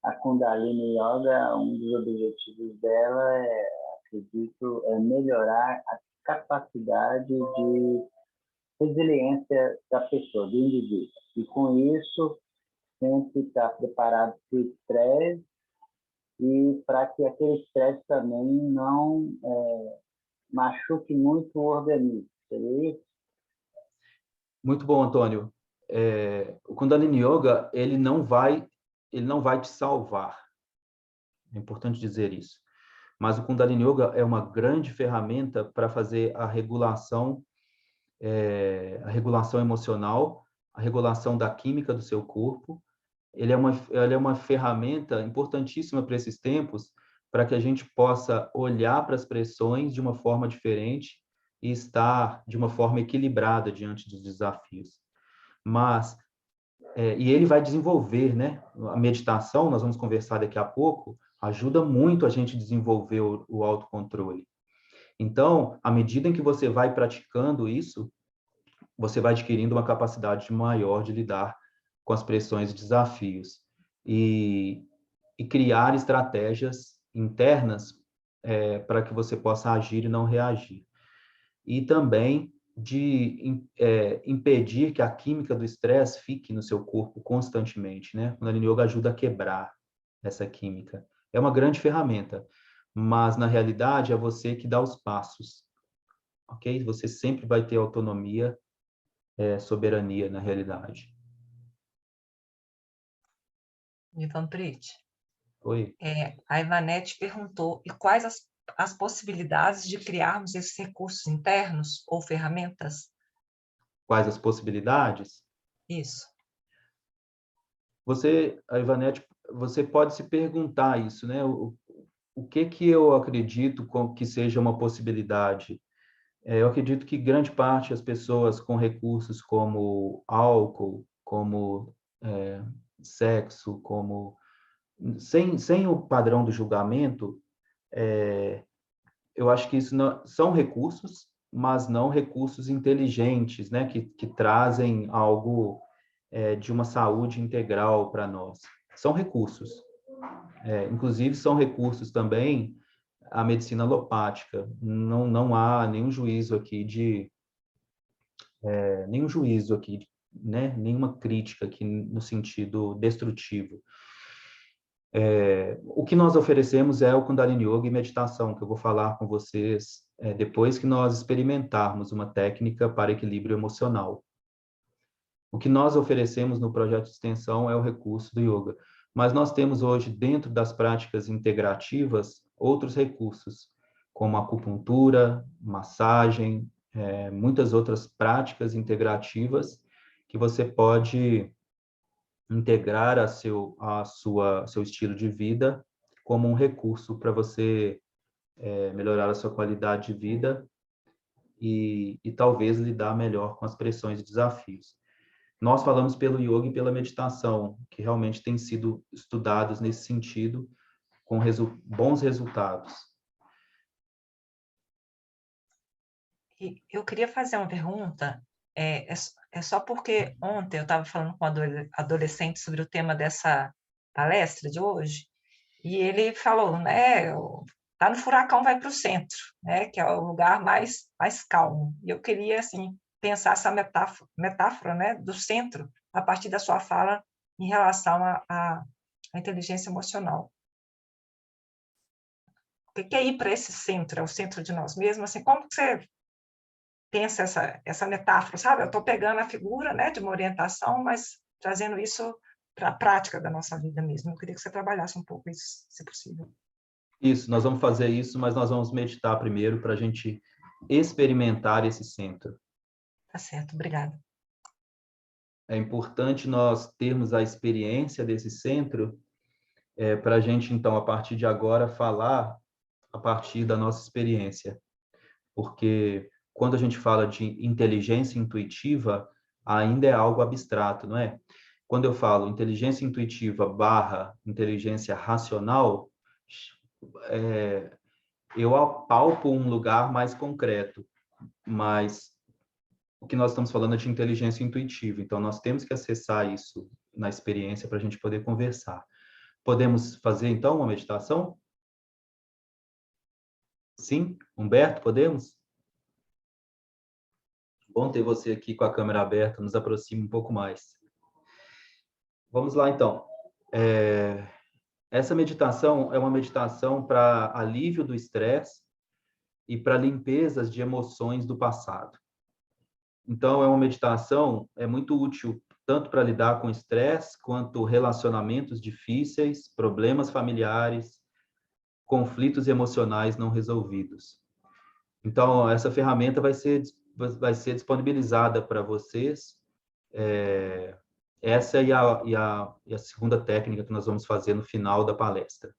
a Kundalini Yoga, um dos objetivos dela acredito, é melhorar a capacidade de resiliência da pessoa, do indivíduo. E com isso, sempre estar preparado para o estresse e para que aquele estresse também não machuque muito o organismo. Seria isso? Muito bom, Antônio. O Kundalini Yoga, ele não vai te salvar. É importante dizer isso. Mas o Kundalini Yoga é uma grande ferramenta para fazer a regulação emocional, a regulação da química do seu corpo. Ele é uma ferramenta importantíssima para esses tempos, para que a gente possa olhar para as pressões de uma forma diferente e estar de uma forma equilibrada diante dos desafios. Mas, e ele vai desenvolver, né? A meditação, nós vamos conversar daqui a pouco, ajuda muito a gente a desenvolver o autocontrole. Então, à medida em que você vai praticando isso, você vai adquirindo uma capacidade maior de lidar com as pressões e desafios. E criar estratégias internas para que você possa agir e não reagir. E também de impedir que a química do estresse fique no seu corpo constantemente, né? O Kundalini Yoga ajuda a quebrar essa química. É uma grande ferramenta, mas na realidade é você que dá os passos, ok? Você sempre vai ter autonomia, soberania na realidade. Ivan Prit, Oi. A Ivanete perguntou, e quais as possibilidades de criarmos esses recursos internos ou ferramentas? Quais as possibilidades? Isso. A Ivanete, você pode se perguntar isso, né? O que eu acredito que seja uma possibilidade? Eu acredito que grande parte das pessoas com recursos como álcool, como sexo, sem o padrão do julgamento, eu acho que isso são recursos, mas não recursos inteligentes, né? Que trazem algo de uma saúde integral para nós. São recursos. Inclusive, são recursos também a medicina alopática. Não há nenhum juízo aqui né? Nenhuma crítica aqui no sentido destrutivo. O que nós oferecemos é o Kundalini Yoga e meditação, que eu vou falar com vocês depois que nós experimentarmos uma técnica para equilíbrio emocional. O que nós oferecemos no projeto de extensão é o recurso do yoga, mas nós temos hoje, dentro das práticas integrativas, outros recursos, como acupuntura, massagem, muitas outras práticas integrativas que você pode integrar seu estilo de vida como um recurso para você melhorar a sua qualidade de vida e talvez lidar melhor com as pressões e desafios. Nós falamos pelo yoga e pela meditação, que realmente têm sido estudados nesse sentido, com bons resultados. E eu queria fazer uma pergunta, só porque ontem eu estava falando com um adolescente sobre o tema dessa palestra de hoje, e ele falou, né, tá no furacão, vai para o centro, né, que é o lugar mais calmo. E eu queria, assim, pensar essa metáfora, né, do centro, a partir da sua fala em relação à inteligência emocional. O que é ir para esse centro? É o centro de nós mesmos? Assim, como que você pensa essa metáfora, sabe? Eu estou pegando a figura, né, de uma orientação, mas trazendo isso para a prática da nossa vida mesmo. Eu queria que você trabalhasse um pouco isso, se possível. Isso, nós vamos fazer isso, mas nós vamos meditar primeiro para a gente experimentar esse centro. Tá certo, obrigada. É importante nós termos a experiência desse centro para a gente, então, a partir de agora, falar a partir da nossa experiência. Porque quando a gente fala de inteligência intuitiva, ainda é algo abstrato, não é? quando eu falo inteligência intuitiva barra inteligência racional, eu apalpo um lugar mais concreto, mas o que nós estamos falando é de inteligência intuitiva, então nós temos que acessar isso na experiência para a gente poder conversar. Podemos fazer, então, uma meditação? Sim? Humberto, podemos? Bom ter você aqui com a câmera aberta, nos aproxima um pouco mais. Vamos lá, então. Essa meditação é uma meditação para alívio do estresse e para limpezas de emoções do passado. Então, é uma meditação muito útil tanto para lidar com estresse, quanto relacionamentos difíceis, problemas familiares, conflitos emocionais não resolvidos. Então, essa ferramenta vai ser disponibilizada para vocês. Essa e a segunda técnica que nós vamos fazer no final da palestra.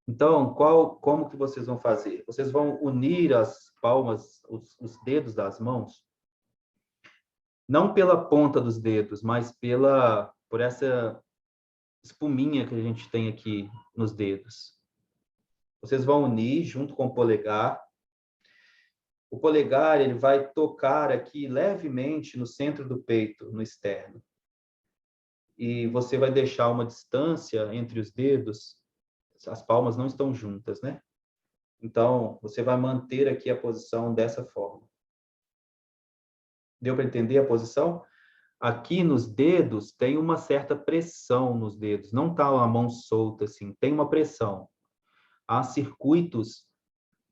Então, como que vocês vão fazer? Vocês vão unir as palmas, os dedos das mãos, não pela ponta dos dedos, mas por essa espuminha que a gente tem aqui nos dedos. Vocês vão unir junto com o polegar. O polegar, ele vai tocar aqui levemente no centro do peito, no externo. E você vai deixar uma distância entre os dedos. As palmas não estão juntas, né? Então, você vai manter aqui a posição dessa forma. Deu para entender a posição? Aqui nos dedos tem uma certa pressão nos dedos. Não está a mão solta assim, tem uma pressão. Há circuitos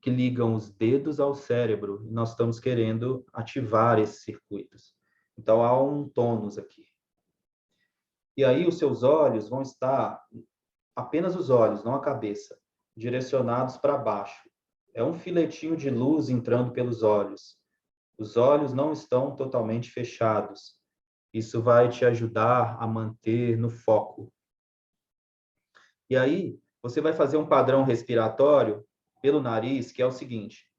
que ligam os dedos ao cérebro. E nós estamos querendo ativar esses circuitos. Então, há um tônus aqui. E aí os seus olhos vão estar, apenas os olhos, não a cabeça, direcionados para baixo. É um filetinho de luz entrando pelos olhos. Os olhos não estão totalmente fechados. Isso vai te ajudar a manter no foco. E aí, você vai fazer um padrão respiratório pelo nariz, que é o seguinte.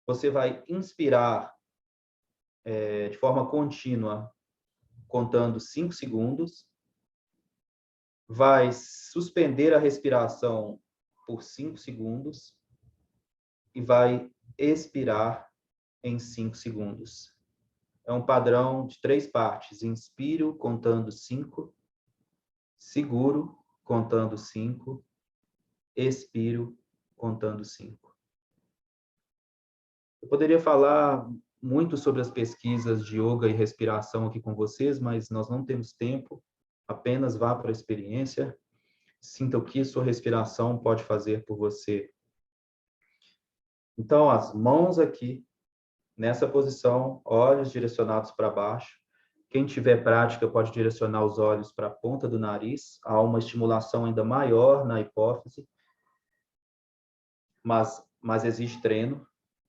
Você vai inspirar de forma contínua, contando 5 segundos. Vai suspender a respiração por 5 segundos. E vai expirar em 5 segundos. É um padrão de 3 partes. Inspiro, contando 5. Seguro, contando 5. Expiro, contando 5. Eu poderia falar muito sobre as pesquisas de yoga e respiração aqui com vocês, mas nós não temos tempo. Apenas vá para a experiência. Sinta o que sua respiração pode fazer por você. Então, as mãos aqui, nessa posição, olhos direcionados para baixo. Quem tiver prática pode direcionar os olhos para a ponta do nariz. Há uma estimulação ainda maior na hipófise, mas exige treino.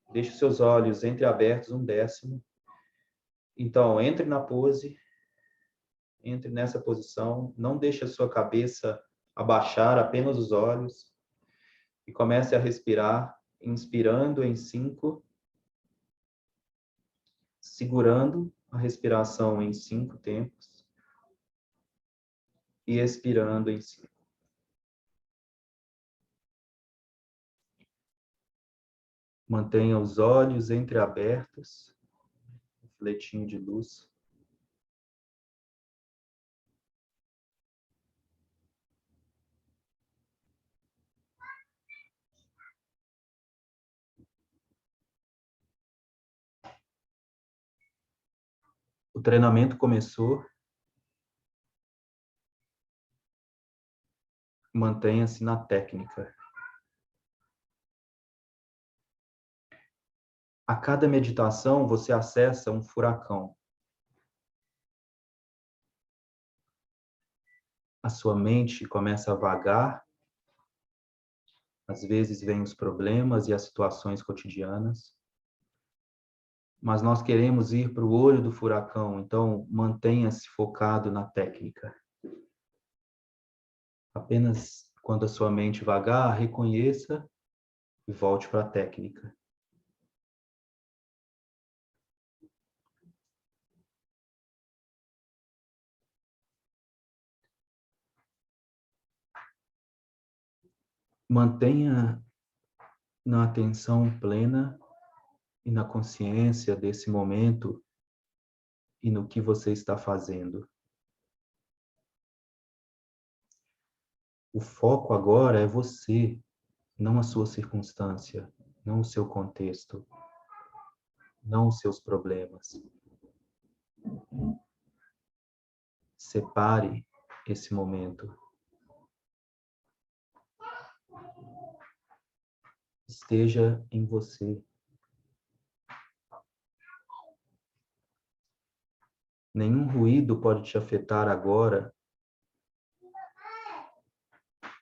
Deixe os seus olhos entreabertos 1/10. Então, entre na pose, entre nessa posição. Não deixe a sua cabeça abaixar, apenas os olhos. E comece a respirar, inspirando em 5. Segurando a respiração em 5 tempos e expirando em 5. Mantenha os olhos entreabertos, filetinho de luz. O treinamento começou. Mantenha-se na técnica. A cada meditação, você acessa um furacão. A sua mente começa a vagar. Às vezes vêm os problemas e as situações cotidianas. Mas nós queremos ir para o olho do furacão, então mantenha-se focado na técnica. Apenas quando a sua mente vagar, reconheça e volte para a técnica. Mantenha na atenção plena e na consciência desse momento e no que você está fazendo. O foco agora é você, não a sua circunstância, não o seu contexto, não os seus problemas. Separe esse momento. Esteja em você. Nenhum ruído pode te afetar agora.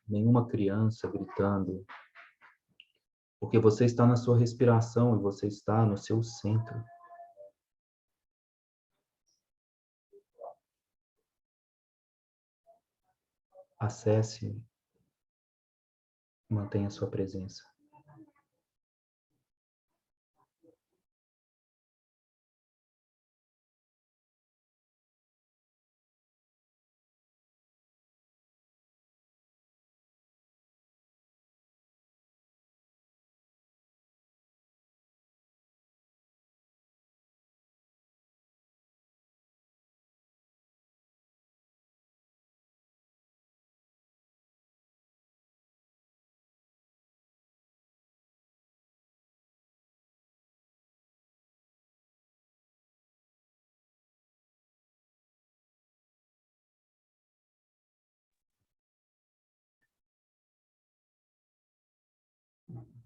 Nenhuma criança gritando. Porque você está na sua respiração e você está no seu centro. Acesse, mantenha sua presença.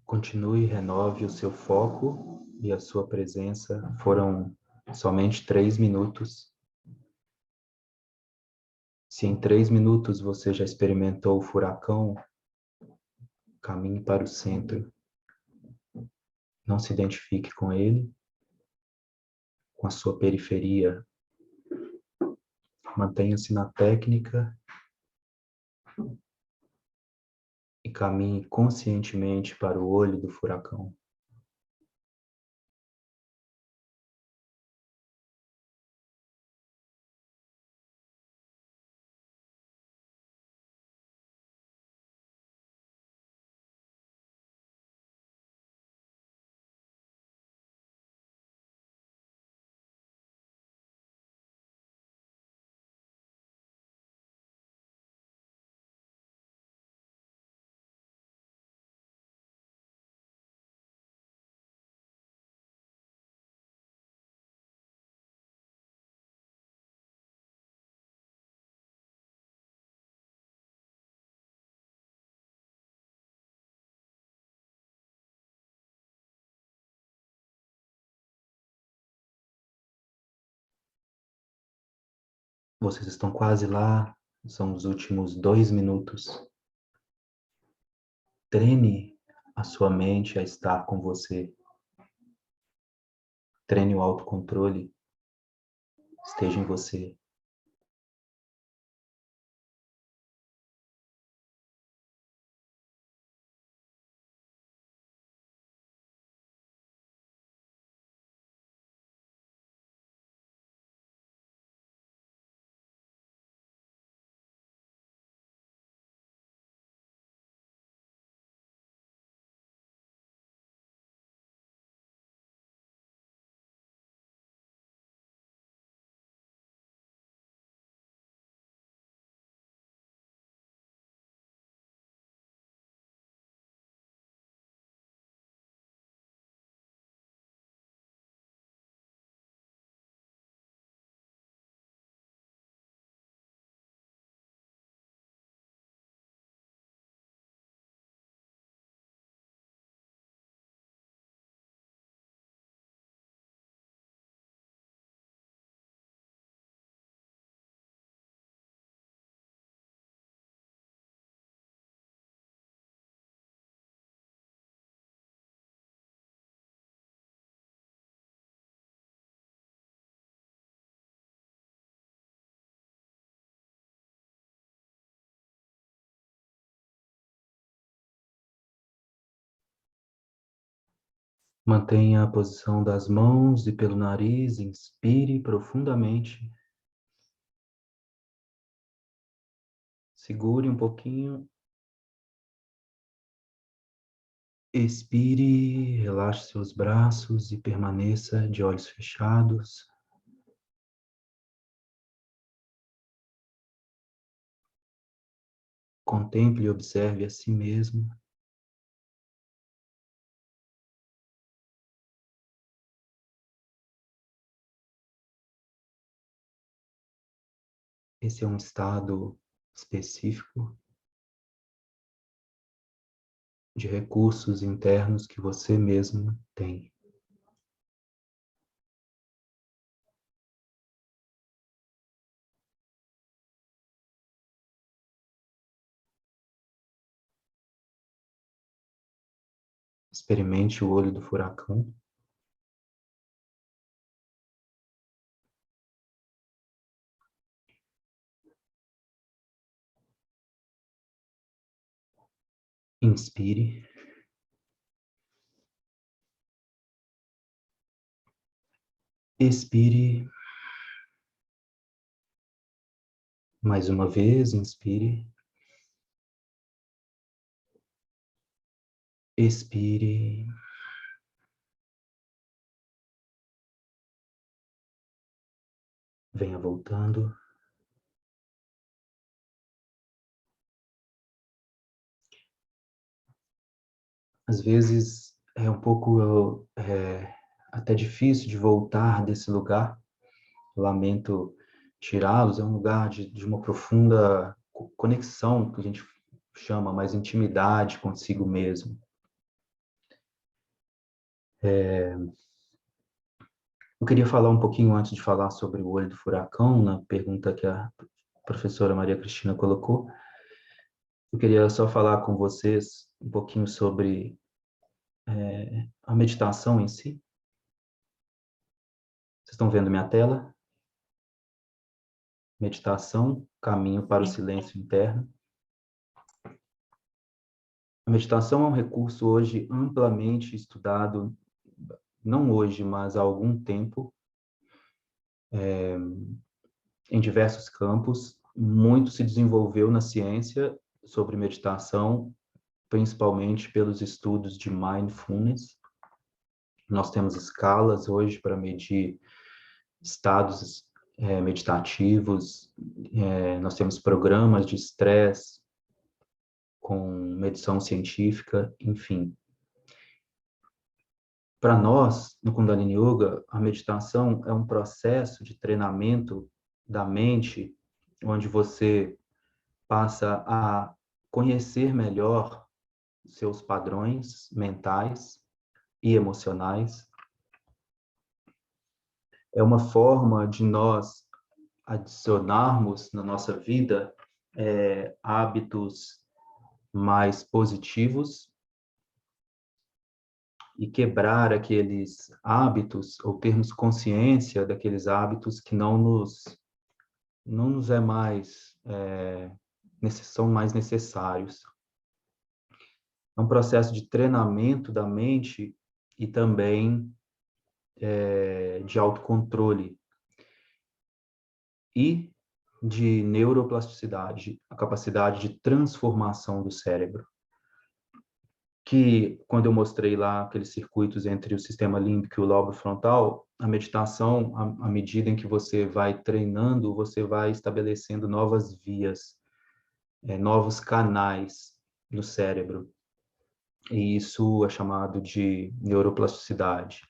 Continue e renove o seu foco e a sua presença. Foram somente 3 minutos. Se em 3 minutos você já experimentou o furacão, caminhe para o centro. Não se identifique com ele, com a sua periferia. Mantenha-se na técnica e caminhe conscientemente para o olho do furacão. Vocês estão quase lá, são os últimos 2 minutos. Treine a sua mente a estar com você. Treine o autocontrole. Esteja em você. Mantenha a posição das mãos e pelo nariz, inspire profundamente. Segure um pouquinho Expire, relaxe seus braços e permaneça de olhos fechados. Contemple e observe a si mesmo. Esse é um estado específico de recursos internos que você mesmo tem. Experimente o olho do furacão. Inspire. Expire. Mais uma vez, inspire. Expire. Venha voltando. Às vezes é um pouco até difícil de voltar desse lugar. Lamento tirá-los. É um lugar de uma profunda conexão, que a gente chama mais intimidade consigo mesmo. Eu queria falar um pouquinho antes de falar sobre o olho do furacão, na pergunta que a professora Maria Cristina colocou. Eu queria só falar com vocês um pouquinho sobre a meditação em si. Vocês estão vendo minha tela? Meditação, caminho para o silêncio interno. A meditação é um recurso hoje amplamente estudado, não hoje, mas há algum tempo, em diversos campos. Muito se desenvolveu na ciência sobre meditação, principalmente pelos estudos de mindfulness. Nós temos escalas hoje para medir estados meditativos, nós temos programas de estresse com medição científica, enfim. Para nós, no Kundalini Yoga, a meditação é um processo de treinamento da mente, onde você passa a conhecer melhor seus padrões mentais e emocionais. É uma forma de nós adicionarmos na nossa vida hábitos mais positivos e quebrar aqueles hábitos, ou termos consciência daqueles hábitos que não nos é mais, são mais necessários. É um processo de treinamento da mente e também de autocontrole e de neuroplasticidade, a capacidade de transformação do cérebro. Que, quando eu mostrei lá aqueles circuitos entre o sistema límbico e o lobo frontal, a meditação, à medida em que você vai treinando, você vai estabelecendo novas vias, novos canais no cérebro. E isso é chamado de neuroplasticidade.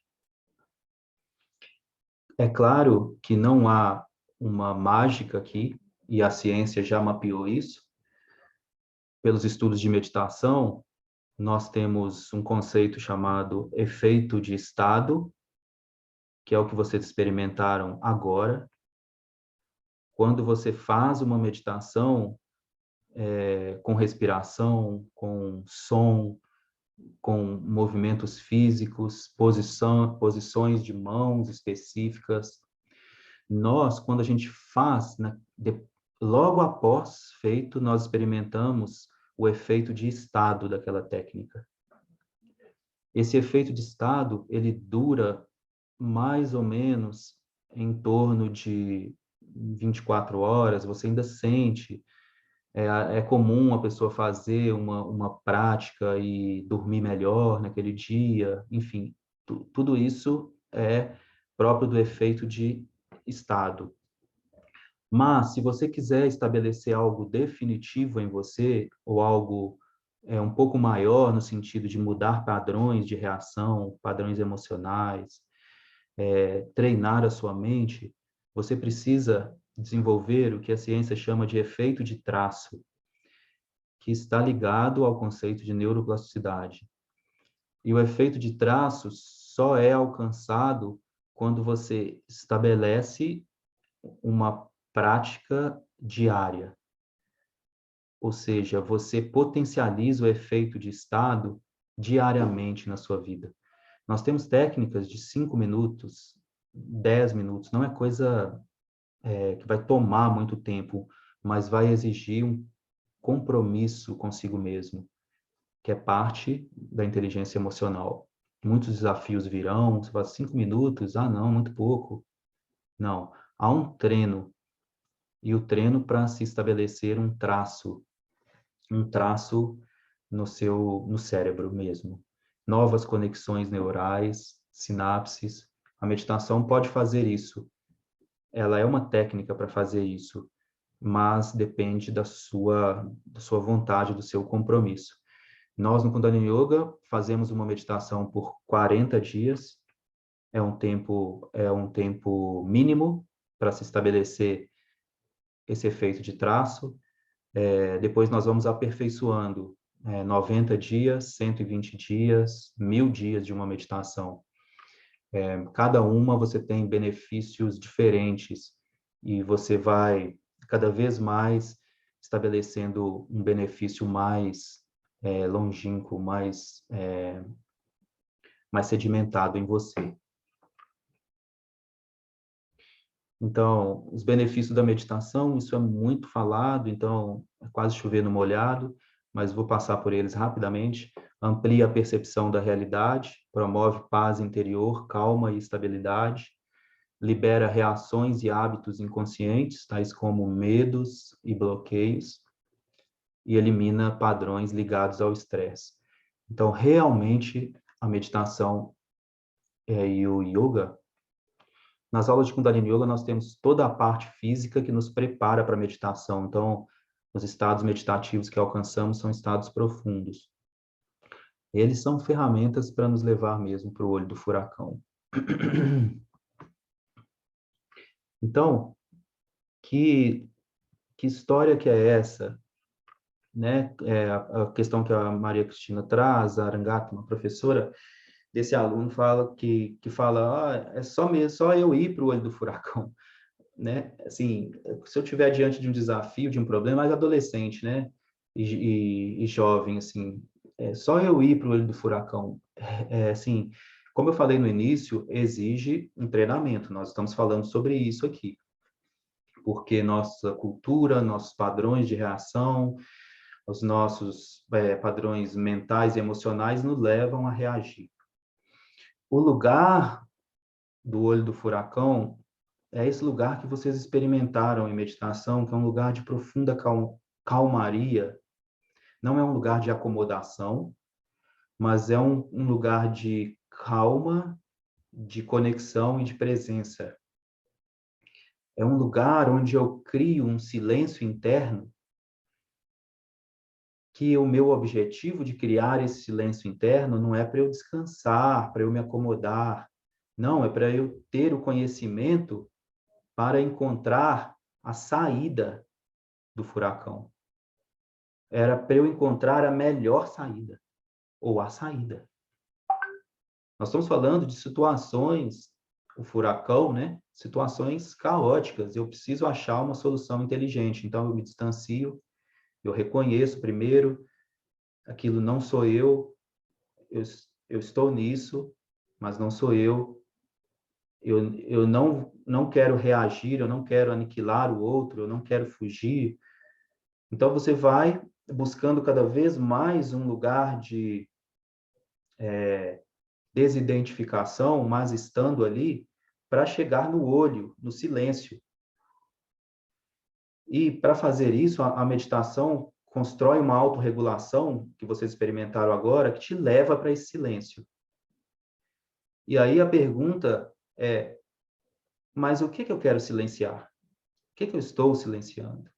É claro que não há uma mágica aqui, e a ciência já mapeou isso. Pelos estudos de meditação, nós temos um conceito chamado efeito de estado, que é o que vocês experimentaram agora. Quando você faz uma meditação com respiração, com som, com movimentos físicos, posições de mãos específicas, quando a gente faz, logo após feito, nós experimentamos o efeito de estado daquela técnica. Esse efeito de estado, ele dura mais ou menos em torno de 24 horas, você ainda sente É comum a pessoa fazer uma prática e dormir melhor naquele dia, enfim, tudo isso é próprio do efeito de estado. Mas, se você quiser estabelecer algo definitivo em você, ou algo um pouco maior, no sentido de mudar padrões de reação, padrões emocionais, treinar a sua mente, você precisa desenvolver o que a ciência chama de efeito de traço, que está ligado ao conceito de neuroplasticidade. E o efeito de traço só é alcançado quando você estabelece uma prática diária. Ou seja, você potencializa o efeito de estado diariamente na sua vida. Nós temos técnicas de 5 minutos, 10 minutos, não é coisa que vai tomar muito tempo, mas vai exigir um compromisso consigo mesmo, que é parte da inteligência emocional. Muitos desafios virão, você fala 5 minutos, não, muito pouco. Não, há um treino, e o treino para se estabelecer um traço no cérebro mesmo. Novas conexões neurais, sinapses. A meditação pode fazer isso. Ela é uma técnica para fazer isso, mas depende da sua vontade, do seu compromisso. Nós, no Kundalini Yoga, fazemos uma meditação por 40 dias. É um tempo mínimo para se estabelecer esse efeito de traço. Depois nós vamos aperfeiçoando 90 dias, 120 dias, 1000 dias de uma meditação. Cada uma você tem benefícios diferentes e você vai cada vez mais estabelecendo um benefício mais longínquo, mais sedimentado em você. Então, os benefícios da meditação, isso é muito falado, então é quase chover no molhado, mas vou passar por eles rapidamente. Amplia a percepção da realidade, promove paz interior, calma e estabilidade, libera reações e hábitos inconscientes, tais como medos e bloqueios, e elimina padrões ligados ao estresse. Então, realmente, a meditação e o yoga, nas aulas de Kundalini Yoga, nós temos toda a parte física que nos prepara para a meditação. Então, os estados meditativos que alcançamos são estados profundos. Eles são ferramentas para nos levar mesmo para o olho do furacão. Então, que história que é essa? Né? A questão que a Maria Cristina traz, a Arangata, uma professora, desse aluno que fala, só eu ir para o olho do furacão, né? Assim, se eu estiver diante de um desafio, de um problema, mais adolescente, né? E jovem, assim, só eu ir para o olho do furacão. Assim, como eu falei no início, exige um treinamento. Nós estamos falando sobre isso aqui, porque nossa cultura, nossos padrões de reação, os nossos padrões mentais e emocionais nos levam a reagir. O lugar do olho do furacão é esse lugar que vocês experimentaram em meditação, que é um lugar de profunda calmaria. Não é um lugar de acomodação, mas é um lugar de calma, de conexão e de presença. É um lugar onde eu crio um silêncio interno, que o meu objetivo de criar esse silêncio interno não é para eu descansar, para eu me acomodar. Não, é para eu ter o conhecimento para encontrar a saída do furacão. Era para eu encontrar a melhor saída, ou a saída. Nós estamos falando de situações, o furacão, né? Situações caóticas. Eu preciso achar uma solução inteligente. Então, eu me distancio, eu reconheço primeiro, aquilo não sou eu estou nisso, mas não sou eu. Eu não quero reagir, eu não quero aniquilar o outro, eu não quero fugir. Então, você vai buscando cada vez mais um lugar de desidentificação, mas estando ali, para chegar no olho, no silêncio. E para fazer isso, a meditação constrói uma autorregulação, que vocês experimentaram agora, que te leva para esse silêncio. E aí a pergunta é, mas o que eu quero silenciar? O que eu estou silenciando?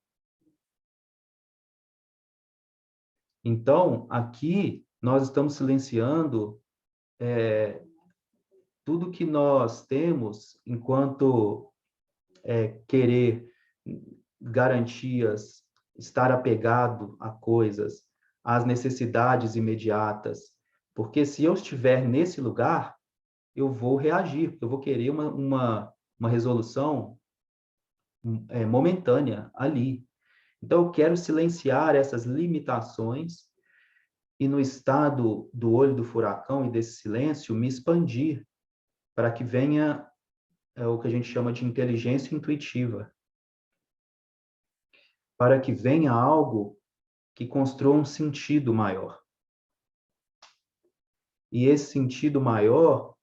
Então, aqui, nós estamos silenciando tudo que nós temos enquanto querer garantias, estar apegado a coisas, às necessidades imediatas. Porque se eu estiver nesse lugar, eu vou reagir, eu vou querer uma resolução momentânea ali. Então, eu quero silenciar essas limitações e, no estado do olho do furacão e desse silêncio, me expandir para que venha o que a gente chama de inteligência intuitiva, para que venha algo que construa um sentido maior. E esse sentido maior,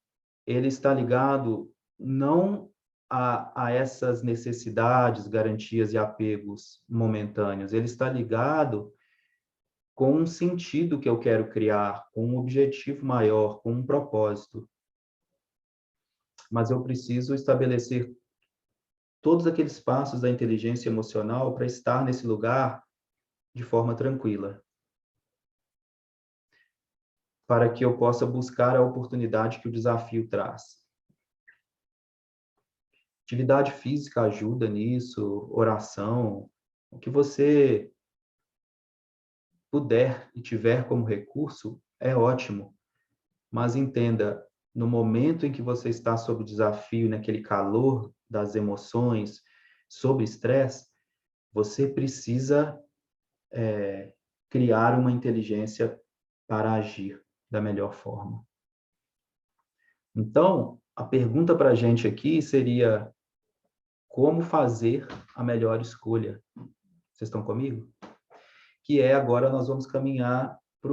ele está ligado não a essas necessidades, garantias e apegos momentâneos, ele está ligado com um sentido que eu quero criar, com um objetivo maior, com um propósito. Mas eu preciso estabelecer todos aqueles passos da inteligência emocional para estar nesse lugar de forma tranquila, para que eu possa buscar a oportunidade que o desafio traz. Atividade física ajuda nisso, oração, o que você puder e tiver como recurso é ótimo, mas entenda, no momento em que você está sob desafio, naquele calor das emoções, sob estresse, você precisa criar uma inteligência para agir da melhor forma. Então, a pergunta para a gente aqui seria: como fazer a melhor escolha? Vocês estão comigo? Que é, agora nós vamos caminhar para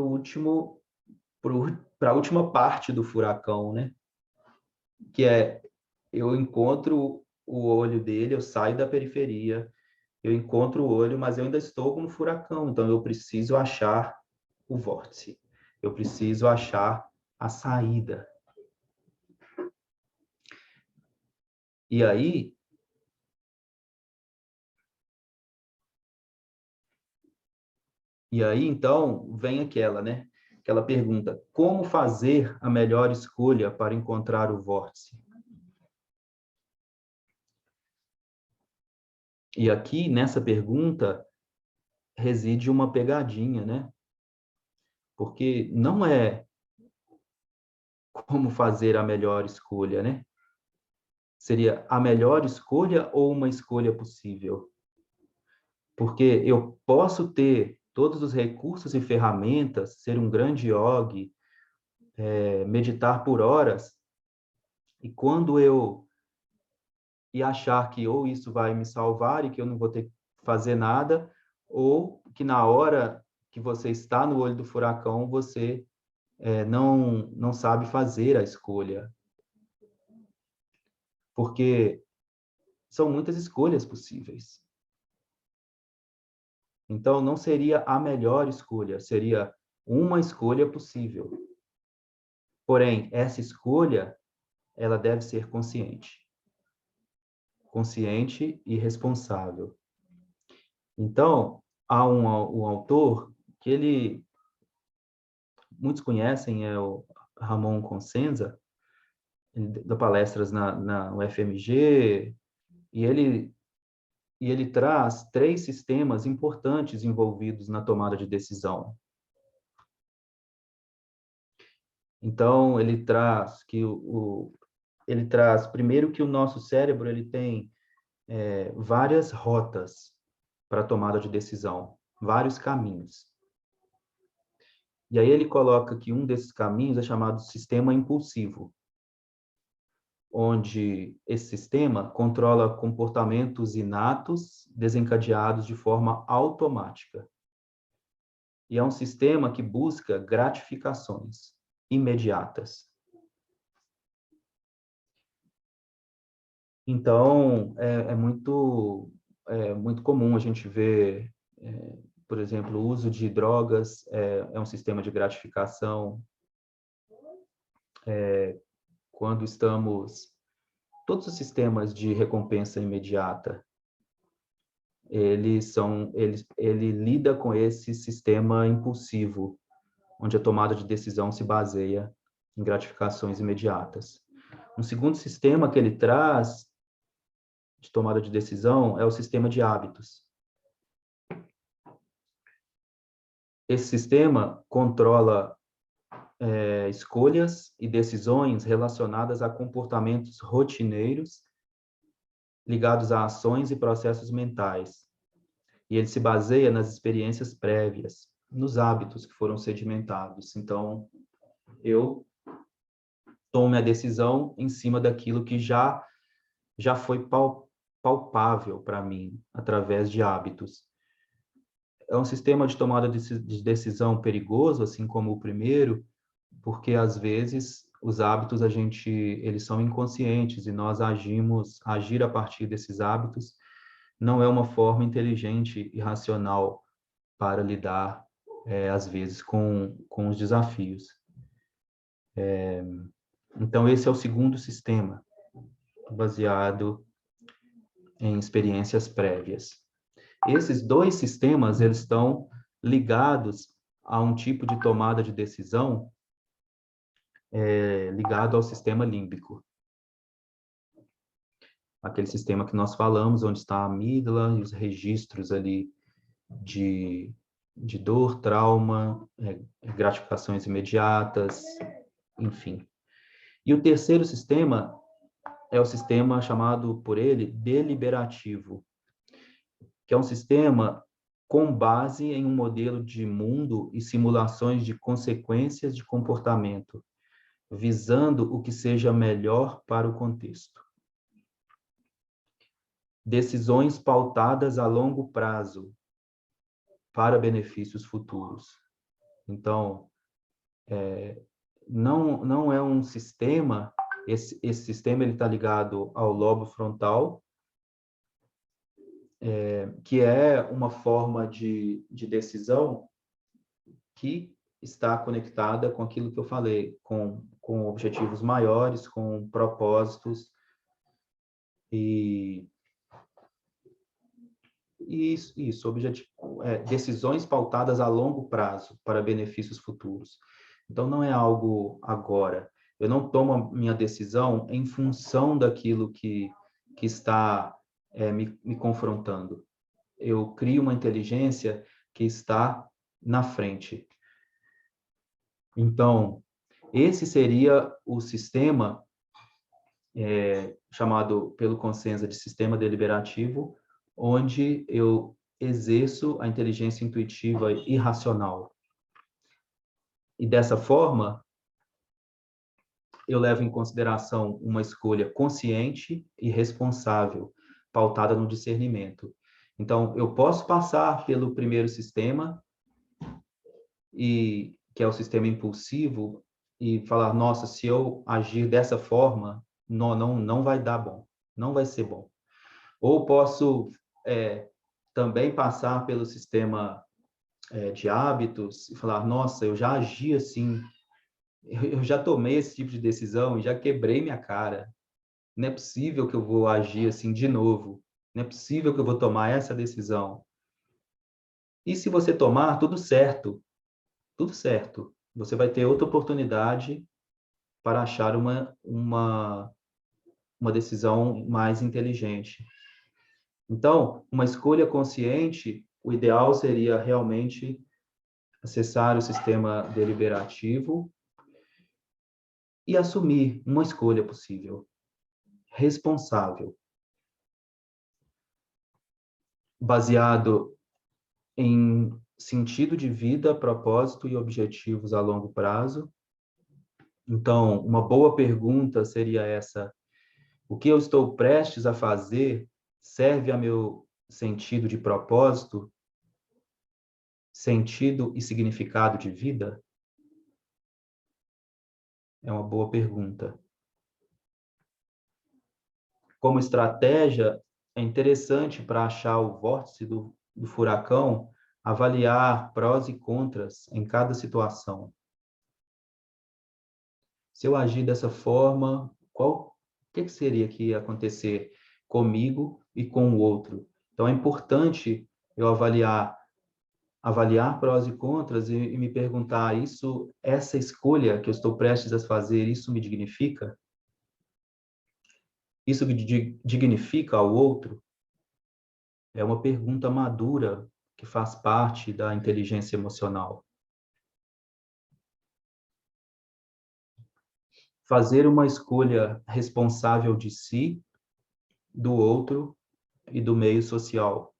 a última parte do furacão, né? Que é, eu encontro o olho dele, eu saio da periferia, eu encontro o olho, mas eu ainda estou no furacão, então eu preciso achar o vórtice, eu preciso achar a saída. E aí, então, vem aquela, né? Aquela pergunta: como fazer a melhor escolha para encontrar o vórtice? E aqui, nessa pergunta, reside uma pegadinha, né? Porque não é como fazer a melhor escolha, né? Seria a melhor escolha ou uma escolha possível? Porque eu posso ter todos os recursos e ferramentas, ser um grande yogi, meditar por horas, e quando eu achar que ou isso vai me salvar e que eu não vou ter que fazer nada, ou que na hora que você está no olho do furacão, você não sabe fazer a escolha. Porque são muitas escolhas possíveis. Então, não seria a melhor escolha, seria uma escolha possível. Porém, essa escolha, ela deve ser consciente. Consciente e responsável. Então, há um autor que muitos conhecem, é o Ramon Consenza, ele dá palestras na UFMG, e ele traz 3 sistemas importantes envolvidos na tomada de decisão. Então, ele traz primeiro que o nosso cérebro ele tem várias rotas para a tomada de decisão, vários caminhos. E aí ele coloca que um desses caminhos é chamado sistema impulsivo, onde esse sistema controla comportamentos inatos desencadeados de forma automática. E é um sistema que busca gratificações imediatas. Então, é muito é muito comum a gente ver, por exemplo, o uso de drogas é um sistema de gratificação. Quando estamos... Todos os sistemas de recompensa imediata, ele lida com esse sistema impulsivo, onde a tomada de decisão se baseia em gratificações imediatas. Um segundo sistema que ele traz de tomada de decisão é o sistema de hábitos. Esse sistema controla escolhas e decisões relacionadas a comportamentos rotineiros ligados a ações e processos mentais. E ele se baseia nas experiências prévias, nos hábitos que foram sedimentados. Então, eu tomo a decisão em cima daquilo que já foi palpável para mim, através de hábitos. É um sistema de tomada de decisão perigoso, assim como o primeiro, porque, às vezes, os hábitos, eles são inconscientes e nós agir a partir desses hábitos não é uma forma inteligente e racional para lidar, às vezes, com os desafios. Então, esse é o segundo sistema, baseado em experiências prévias. Esses dois sistemas, eles estão ligados a um tipo de tomada de decisão ligado ao sistema límbico. Aquele sistema que nós falamos, onde está a amígdala e os registros ali de dor, trauma, gratificações imediatas, enfim. E o terceiro sistema é o sistema chamado por ele deliberativo, que é um sistema com base em um modelo de mundo e simulações de consequências de comportamento, visando o que seja melhor para o contexto. Decisões pautadas a longo prazo, para benefícios futuros. Então, não é um sistema, esse sistema está ligado ao lobo frontal, que é uma forma de decisão que está conectada com aquilo que eu falei, com objetivos maiores, com propósitos e isso, decisões pautadas a longo prazo para benefícios futuros. Então, não é algo agora. Eu não tomo a minha decisão em função daquilo que está me confrontando. Eu crio uma inteligência que está na frente. Então, esse seria o sistema chamado pelo Cosenza de sistema deliberativo, onde eu exerço a inteligência intuitiva e racional. E dessa forma, eu levo em consideração uma escolha consciente e responsável, pautada no discernimento. Então, eu posso passar pelo primeiro sistema, que é o sistema impulsivo, e falar, nossa, se eu agir dessa forma, não vai dar bom, não vai ser bom. Ou posso também passar pelo sistema de hábitos e falar, nossa, eu já agi assim, eu já tomei esse tipo de decisão e já quebrei minha cara. Não é possível que eu vou agir assim de novo. Não é possível que eu vou tomar essa decisão. E se você tomar, tudo certo. Tudo certo. Você vai ter outra oportunidade para achar uma decisão mais inteligente. Então, uma escolha consciente, o ideal seria realmente acessar o sistema deliberativo e assumir uma escolha possível, responsável, baseado em sentido de vida, propósito e objetivos a longo prazo. Então, uma boa pergunta seria essa: o que eu estou prestes a fazer serve a meu sentido de propósito, sentido e significado de vida? É uma boa pergunta. Como estratégia, é interessante para achar o vórtice do furacão, avaliar prós e contras em cada situação. Se eu agir dessa forma, o que seria que ia acontecer comigo e com o outro? Então, é importante eu avaliar prós e contras e me perguntar, essa escolha que eu estou prestes a fazer, isso me dignifica? Isso me dignifica ao outro? É uma pergunta madura que faz parte da inteligência emocional. Fazer uma escolha responsável de si, do outro e do meio social.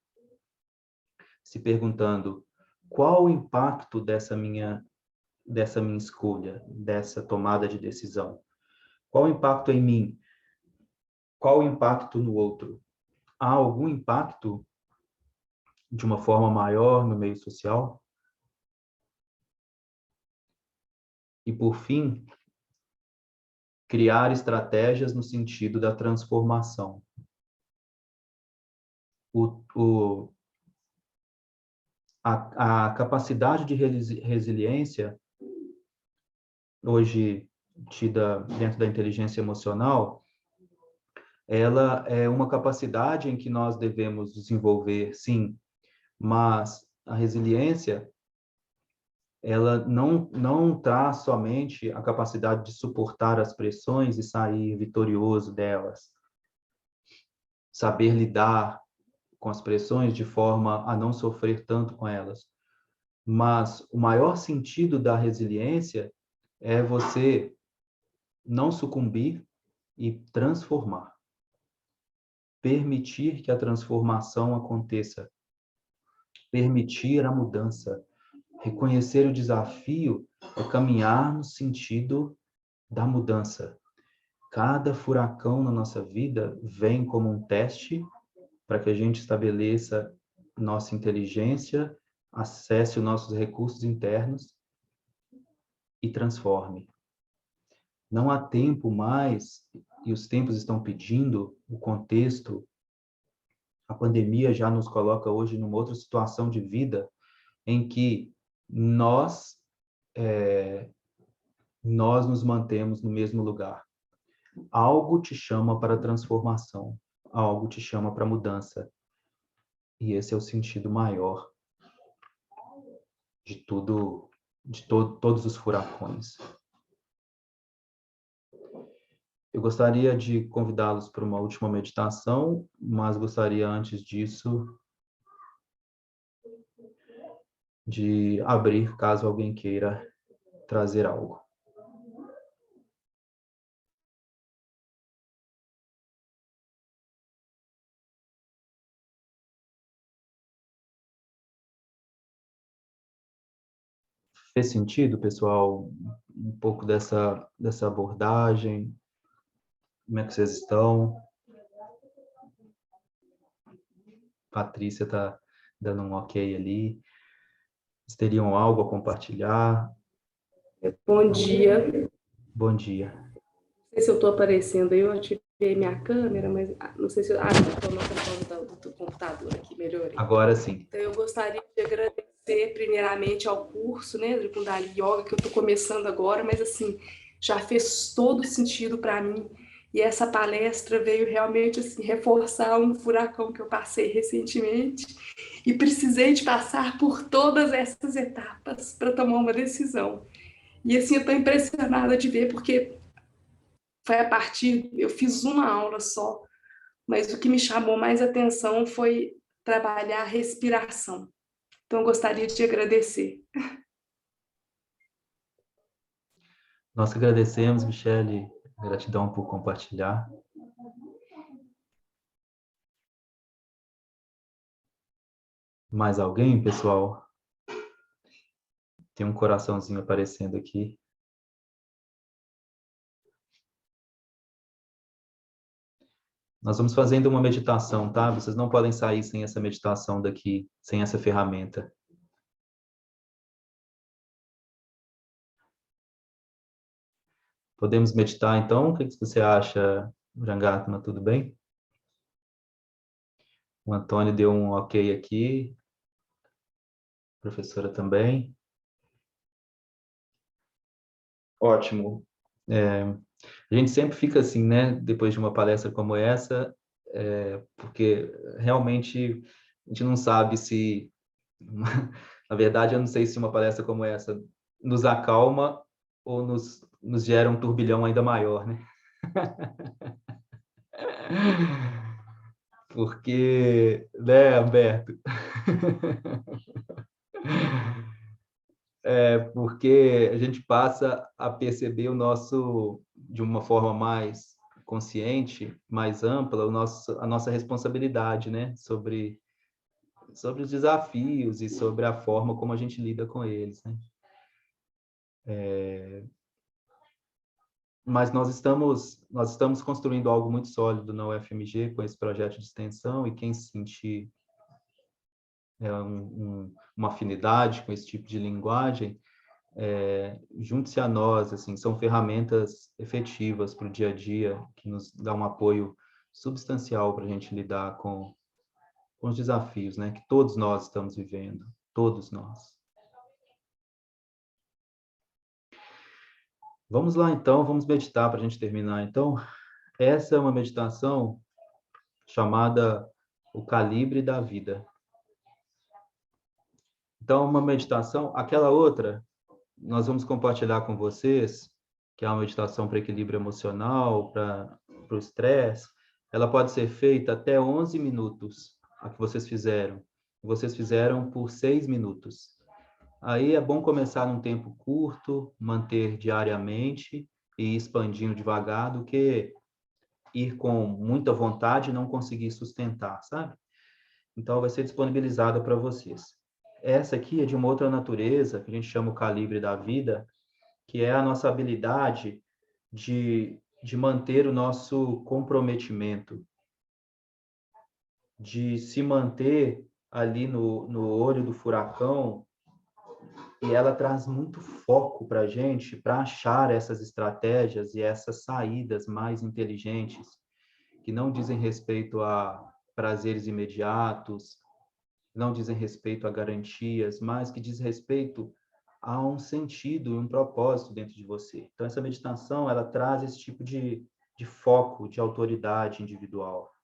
Se perguntando, qual o impacto dessa minha escolha, dessa tomada de decisão? Qual o impacto em mim? Qual o impacto no outro? Há algum impacto de uma forma maior no meio social? E, por fim, criar estratégias no sentido da transformação. A capacidade de resiliência, hoje tida dentro da inteligência emocional, ela é uma capacidade em que nós devemos desenvolver, sim, mas a resiliência, ela não traz somente a capacidade de suportar as pressões e sair vitorioso delas. Saber lidar com as pressões de forma a não sofrer tanto com elas. Mas o maior sentido da resiliência é você não sucumbir e transformar. Permitir que a transformação aconteça. Permitir a mudança. Reconhecer o desafio é caminhar no sentido da mudança. Cada furacão na nossa vida vem como um teste para que a gente estabeleça nossa inteligência, acesse os nossos recursos internos e transforme. Não há tempo mais, e os tempos estão pedindo, o contexto, a pandemia já nos coloca hoje numa outra situação de vida em que nós nos mantemos no mesmo lugar. Algo te chama para a transformação, algo te chama para a mudança. E esse é o sentido maior de todos os furacões. Eu gostaria de convidá-los para uma última meditação, mas gostaria, antes disso, de abrir, caso alguém queira trazer algo. Fez sentido, pessoal, um pouco dessa abordagem? Como é que vocês estão? Patrícia está dando um ok ali. Vocês teriam algo a compartilhar? Bom dia. Bom dia. Não sei se eu estou aparecendo aí, eu ativei minha câmera, mas não sei se eu... estou no telefone do computador aqui, melhorei. Agora sim. Então, eu gostaria de agradecer primeiramente ao curso, né, de Kundalini Yoga, que eu estou começando agora, mas assim, já fez todo sentido para mim. E essa palestra veio realmente assim, reforçar um furacão que eu passei recentemente e precisei de passar por todas essas etapas para tomar uma decisão. E assim, eu estou impressionada de ver, porque foi a partir, eu fiz uma aula só, mas o que me chamou mais atenção foi trabalhar a respiração. Então, eu gostaria de agradecer. Nós agradecemos, Michele, gratidão por compartilhar. Mais alguém, pessoal? Tem um coraçãozinho aparecendo aqui. Nós vamos fazendo uma meditação, tá? Vocês não podem sair sem essa meditação daqui, sem essa ferramenta. Podemos meditar, então? O que você acha, Rangatma? Tudo bem? O Antônio deu um ok aqui. A professora também. Ótimo. A gente sempre fica assim, né? Depois de uma palestra como essa, porque realmente a gente não sabe se... Na verdade, eu não sei se uma palestra como essa nos acalma ou nos gera um turbilhão ainda maior, né? Porque, né, Humberto? Porque a gente passa a perceber o nosso, de uma forma mais consciente, mais ampla, a nossa responsabilidade, né? Sobre os desafios e sobre a forma como a gente lida com eles, né? Mas nós estamos construindo algo muito sólido na UFMG com esse projeto de extensão, e quem sentir uma afinidade com esse tipo de linguagem, junte-se a nós, assim, são ferramentas efetivas para o dia a dia, que nos dá um apoio substancial para a gente lidar com os desafios, né, que todos nós estamos vivendo, todos nós. Vamos lá, então, vamos meditar para a gente terminar. Então, essa é uma meditação chamada O Calibre da Vida. Então, uma meditação, aquela outra, nós vamos compartilhar com vocês, que é uma meditação para equilíbrio emocional, para o estresse. Ela pode ser feita até 11 minutos, a que vocês fizeram. Vocês fizeram por 6 minutos. Aí é bom começar num tempo curto, manter diariamente e ir expandindo devagar, do que ir com muita vontade e não conseguir sustentar, sabe? Então, vai ser disponibilizada para vocês. Essa aqui é de uma outra natureza, que a gente chama o calibre da vida, que é a nossa habilidade de manter o nosso comprometimento, de se manter ali no olho do furacão, e ela traz muito foco para a gente, para achar essas estratégias e essas saídas mais inteligentes, que não dizem respeito a prazeres imediatos, não dizem respeito a garantias, mas que diz respeito a um sentido e um propósito dentro de você. Então, essa meditação, ela traz esse tipo de foco, de autoridade individual,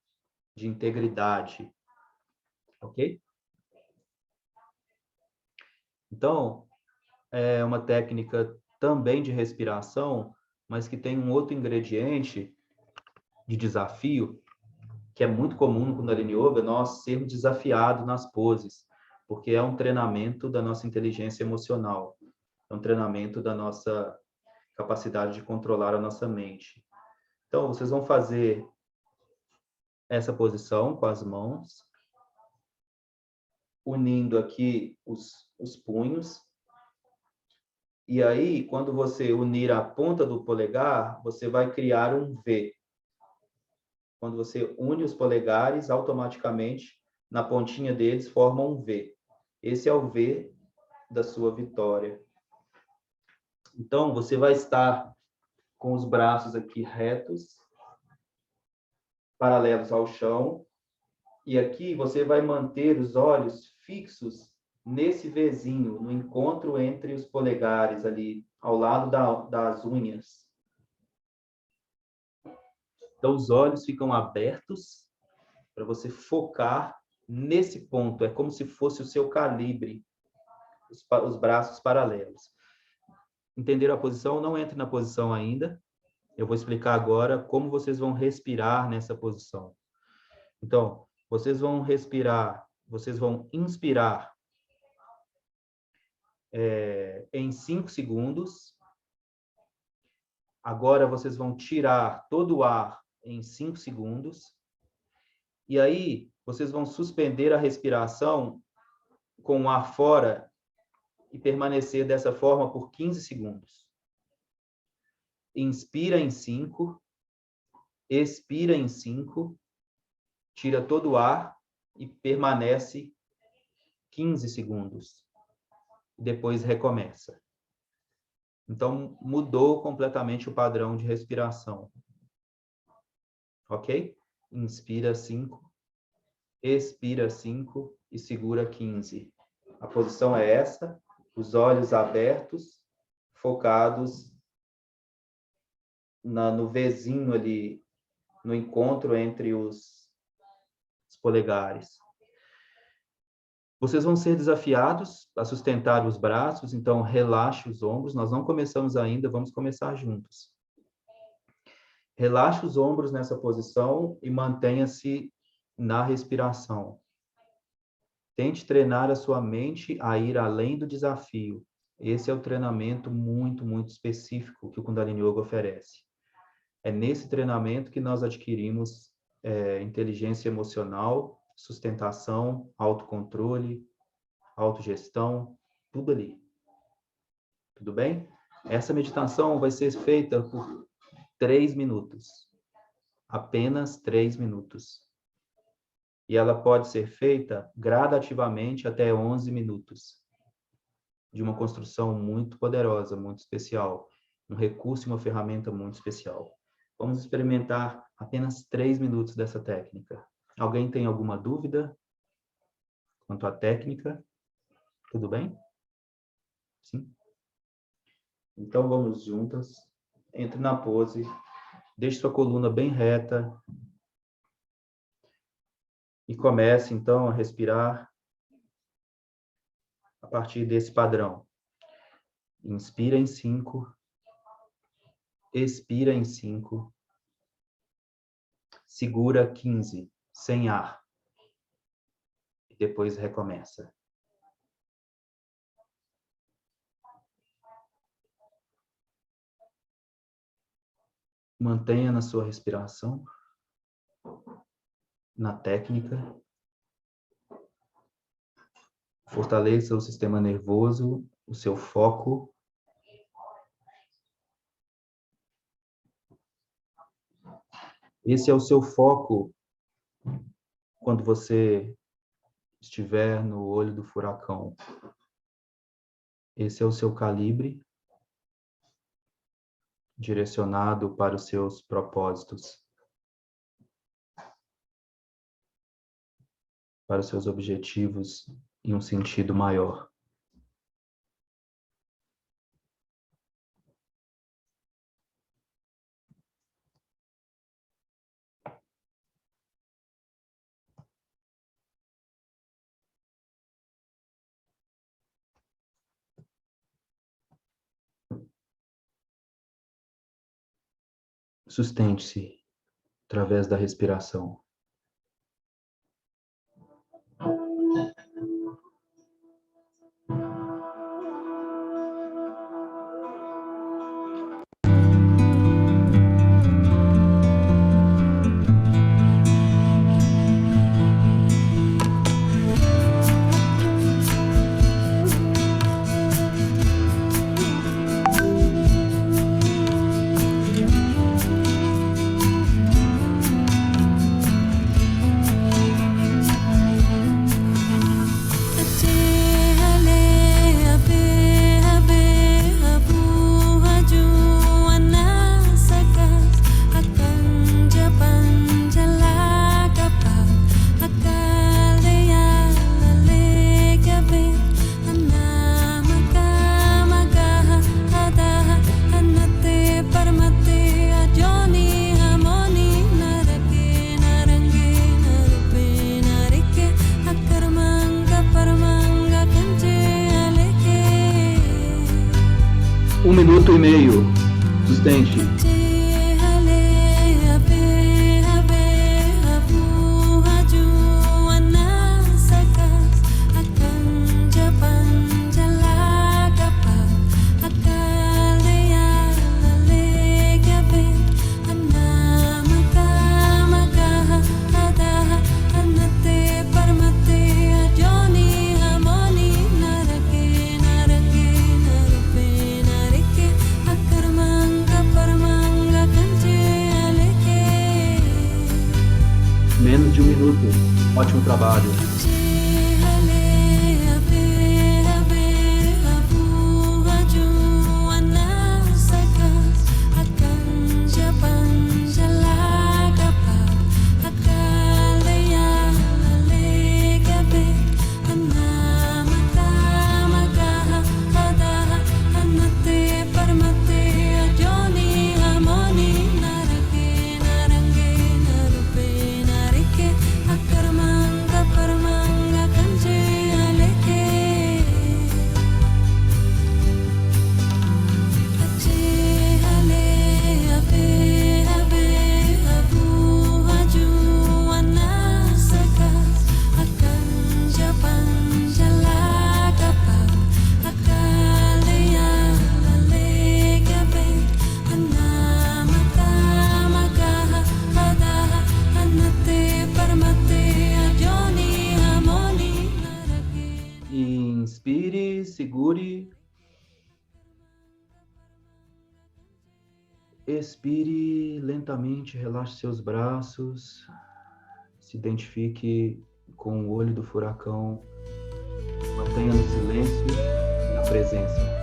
de integridade, ok? Então, é uma técnica também de respiração, mas que tem um outro ingrediente de desafio, que é muito comum no Kundalini Yoga, nós sermos desafiados nas poses, porque é um treinamento da nossa inteligência emocional, é um treinamento da nossa capacidade de controlar a nossa mente. Então, vocês vão fazer essa posição com as mãos, unindo aqui os punhos. E aí, quando você unir a ponta do polegar, você vai criar um V. Quando você une os polegares, automaticamente, na pontinha deles, forma um V. Esse é o V da sua vitória. Então, você vai estar com os braços aqui retos, paralelos ao chão, e aqui você vai manter os olhos fixos nesse Vzinho, no encontro entre os polegares ali, ao lado das unhas. Então, os olhos ficam abertos para você focar nesse ponto. É como se fosse o seu calibre, os braços paralelos. Entenderam a posição? Não entre na posição ainda. Eu vou explicar agora como vocês vão respirar nessa posição. Então, vocês vão respirar, vocês vão inspirar em 5 segundos. Agora, vocês vão tirar todo o ar em 5 segundos. E aí, vocês vão suspender a respiração com o ar fora e permanecer dessa forma por 15 segundos. Inspira em 5, expira em 5, tira todo o ar e permanece 15 segundos. Depois recomeça. Então, mudou completamente o padrão de respiração. Ok? Inspira 5, expira 5 e segura 15. A posição é essa, os olhos abertos, focados no Vzinho ali, no encontro entre os polegares. Vocês vão ser desafiados a sustentar os braços, então relaxe os ombros. Nós não começamos ainda, vamos começar juntos. Relaxe os ombros nessa posição e mantenha-se na respiração. Tente treinar a sua mente a ir além do desafio. Esse é o treinamento muito, muito específico que o Kundalini Yoga oferece. É nesse treinamento que nós adquirimos inteligência emocional, sustentação, autocontrole, autogestão, tudo ali. Tudo bem? Essa meditação vai ser feita por 3 minutos. Apenas 3 minutos. E ela pode ser feita gradativamente até 11 minutos. De uma construção muito poderosa, muito especial. Um recurso e uma ferramenta muito especial. Vamos experimentar apenas 3 minutos dessa técnica. Alguém tem alguma dúvida quanto à técnica? Tudo bem? Sim? Então vamos juntas. Entre na pose. Deixe sua coluna bem reta. E comece então a respirar a partir desse padrão. Inspira em 5. Expira em 5. Segura 15. Sem ar. E depois recomeça. Mantenha na sua respiração, na técnica. Fortaleça o sistema nervoso, o seu foco. Esse é o seu foco quando você estiver no olho do furacão. Esse é o seu calibre direcionado para os seus propósitos, para os seus objetivos em um sentido maior. Sustente-se através da respiração. Um minuto e meio. Sustente. Menos de um minuto. Ótimo trabalho. Expire lentamente, relaxe seus braços, se identifique com o olho do furacão, mantenha no silêncio e na presença.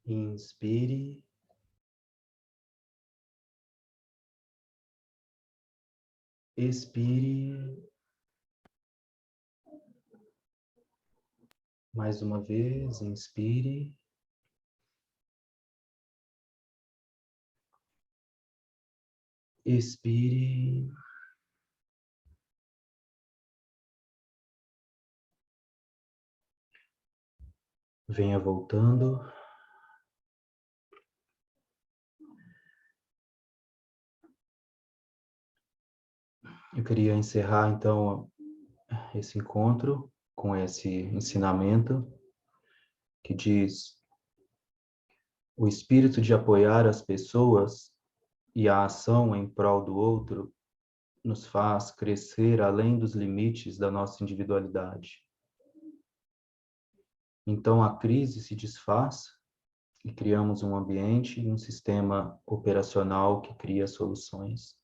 Inspire. Expire. Mais uma vez, inspire. Expire. Venha voltando. Eu queria encerrar, então, esse encontro com esse ensinamento que diz: o espírito de apoiar as pessoas e a ação em prol do outro nos faz crescer além dos limites da nossa individualidade. Então a crise se desfaz e criamos um ambiente e um sistema operacional que cria soluções.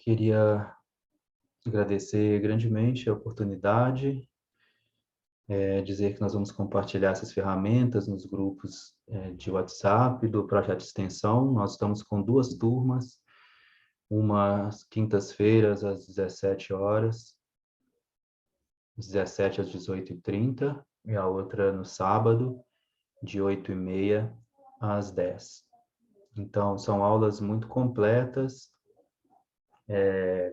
Queria agradecer grandemente a oportunidade, dizer que nós vamos compartilhar essas ferramentas nos grupos de WhatsApp do Projeto de Extensão. Nós estamos com 2 turmas, uma às quintas-feiras às 17 horas, às 17 às 18h30, e a outra no sábado, de 8h30 às 10. Então, são aulas muito completas,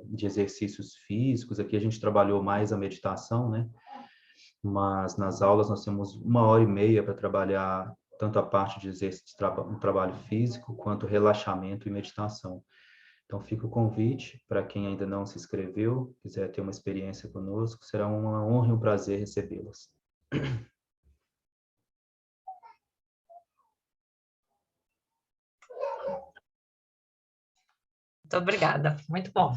de exercícios físicos. Aqui a gente trabalhou mais a meditação, né? Mas nas aulas nós temos 1h30 para trabalhar tanto a parte de exercício, trabalho físico, quanto relaxamento e meditação. Então fica o convite para quem ainda não se inscreveu, quiser ter uma experiência conosco, será uma honra e um prazer recebê-las. Muito obrigada, muito bom.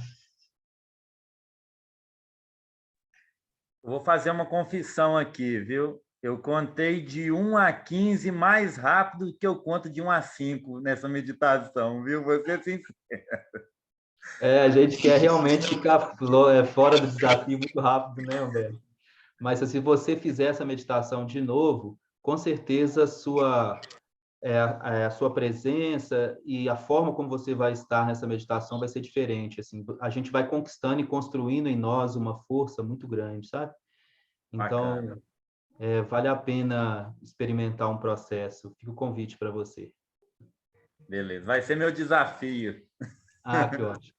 Vou fazer uma confissão aqui, viu? Eu contei de 1 a 15 mais rápido do que eu conto de 1 a 5 nessa meditação, viu? Vou ser sincero. A gente quer realmente ficar fora do desafio muito rápido, né, Humberto? Mas se você fizer essa meditação de novo, com certeza a sua presença e a forma como você vai estar nessa meditação vai ser diferente. Assim, a gente vai conquistando e construindo em nós uma força muito grande, sabe? Então, vale a pena experimentar um processo. Fica o convite para você. Beleza, vai ser meu desafio. Ah, que ótimo.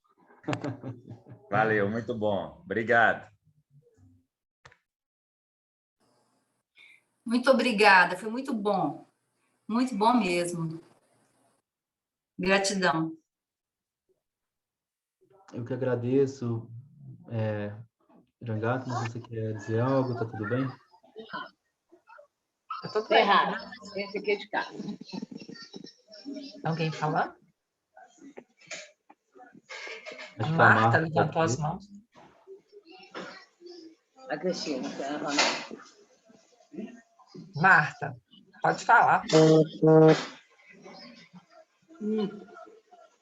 Valeu, muito bom. Obrigado. Muito obrigada, foi muito bom mesmo. Gratidão. Eu que agradeço. Jangato, se você quer dizer algo, tá tudo bem? Eu tô bem. Errado. Esse aqui é de cá. Alguém falar? Acho que a Marta levantou as mãos. A Cristina. Marta, Pode falar.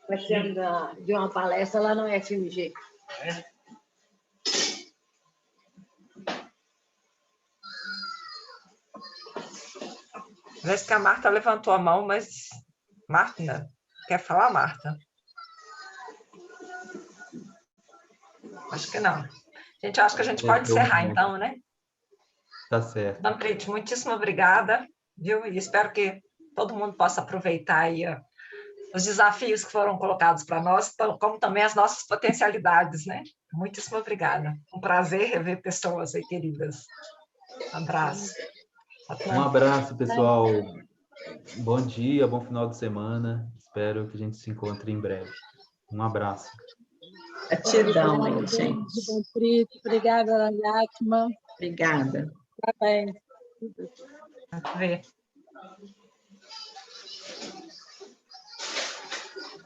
Participando de uma palestra lá no FMG. Parece que a Marta levantou a mão, mas... Marta, quer falar, Marta? Acho que não. Gente, acho que a gente pode encerrar, então, né? Tá certo. Então, Cleide, muitíssimo obrigada, viu? E espero que todo mundo possa aproveitar aí os desafios que foram colocados para nós, como também as nossas potencialidades, né? Muitíssimo obrigada. Um prazer rever pessoas aí queridas. Um abraço. Um abraço, pessoal. Bom dia, bom final de semana. Espero que a gente se encontre em breve. Um abraço. Gratidão aí, gente. Obrigada, Yatma. Obrigada. Parabéns. Vamos ver.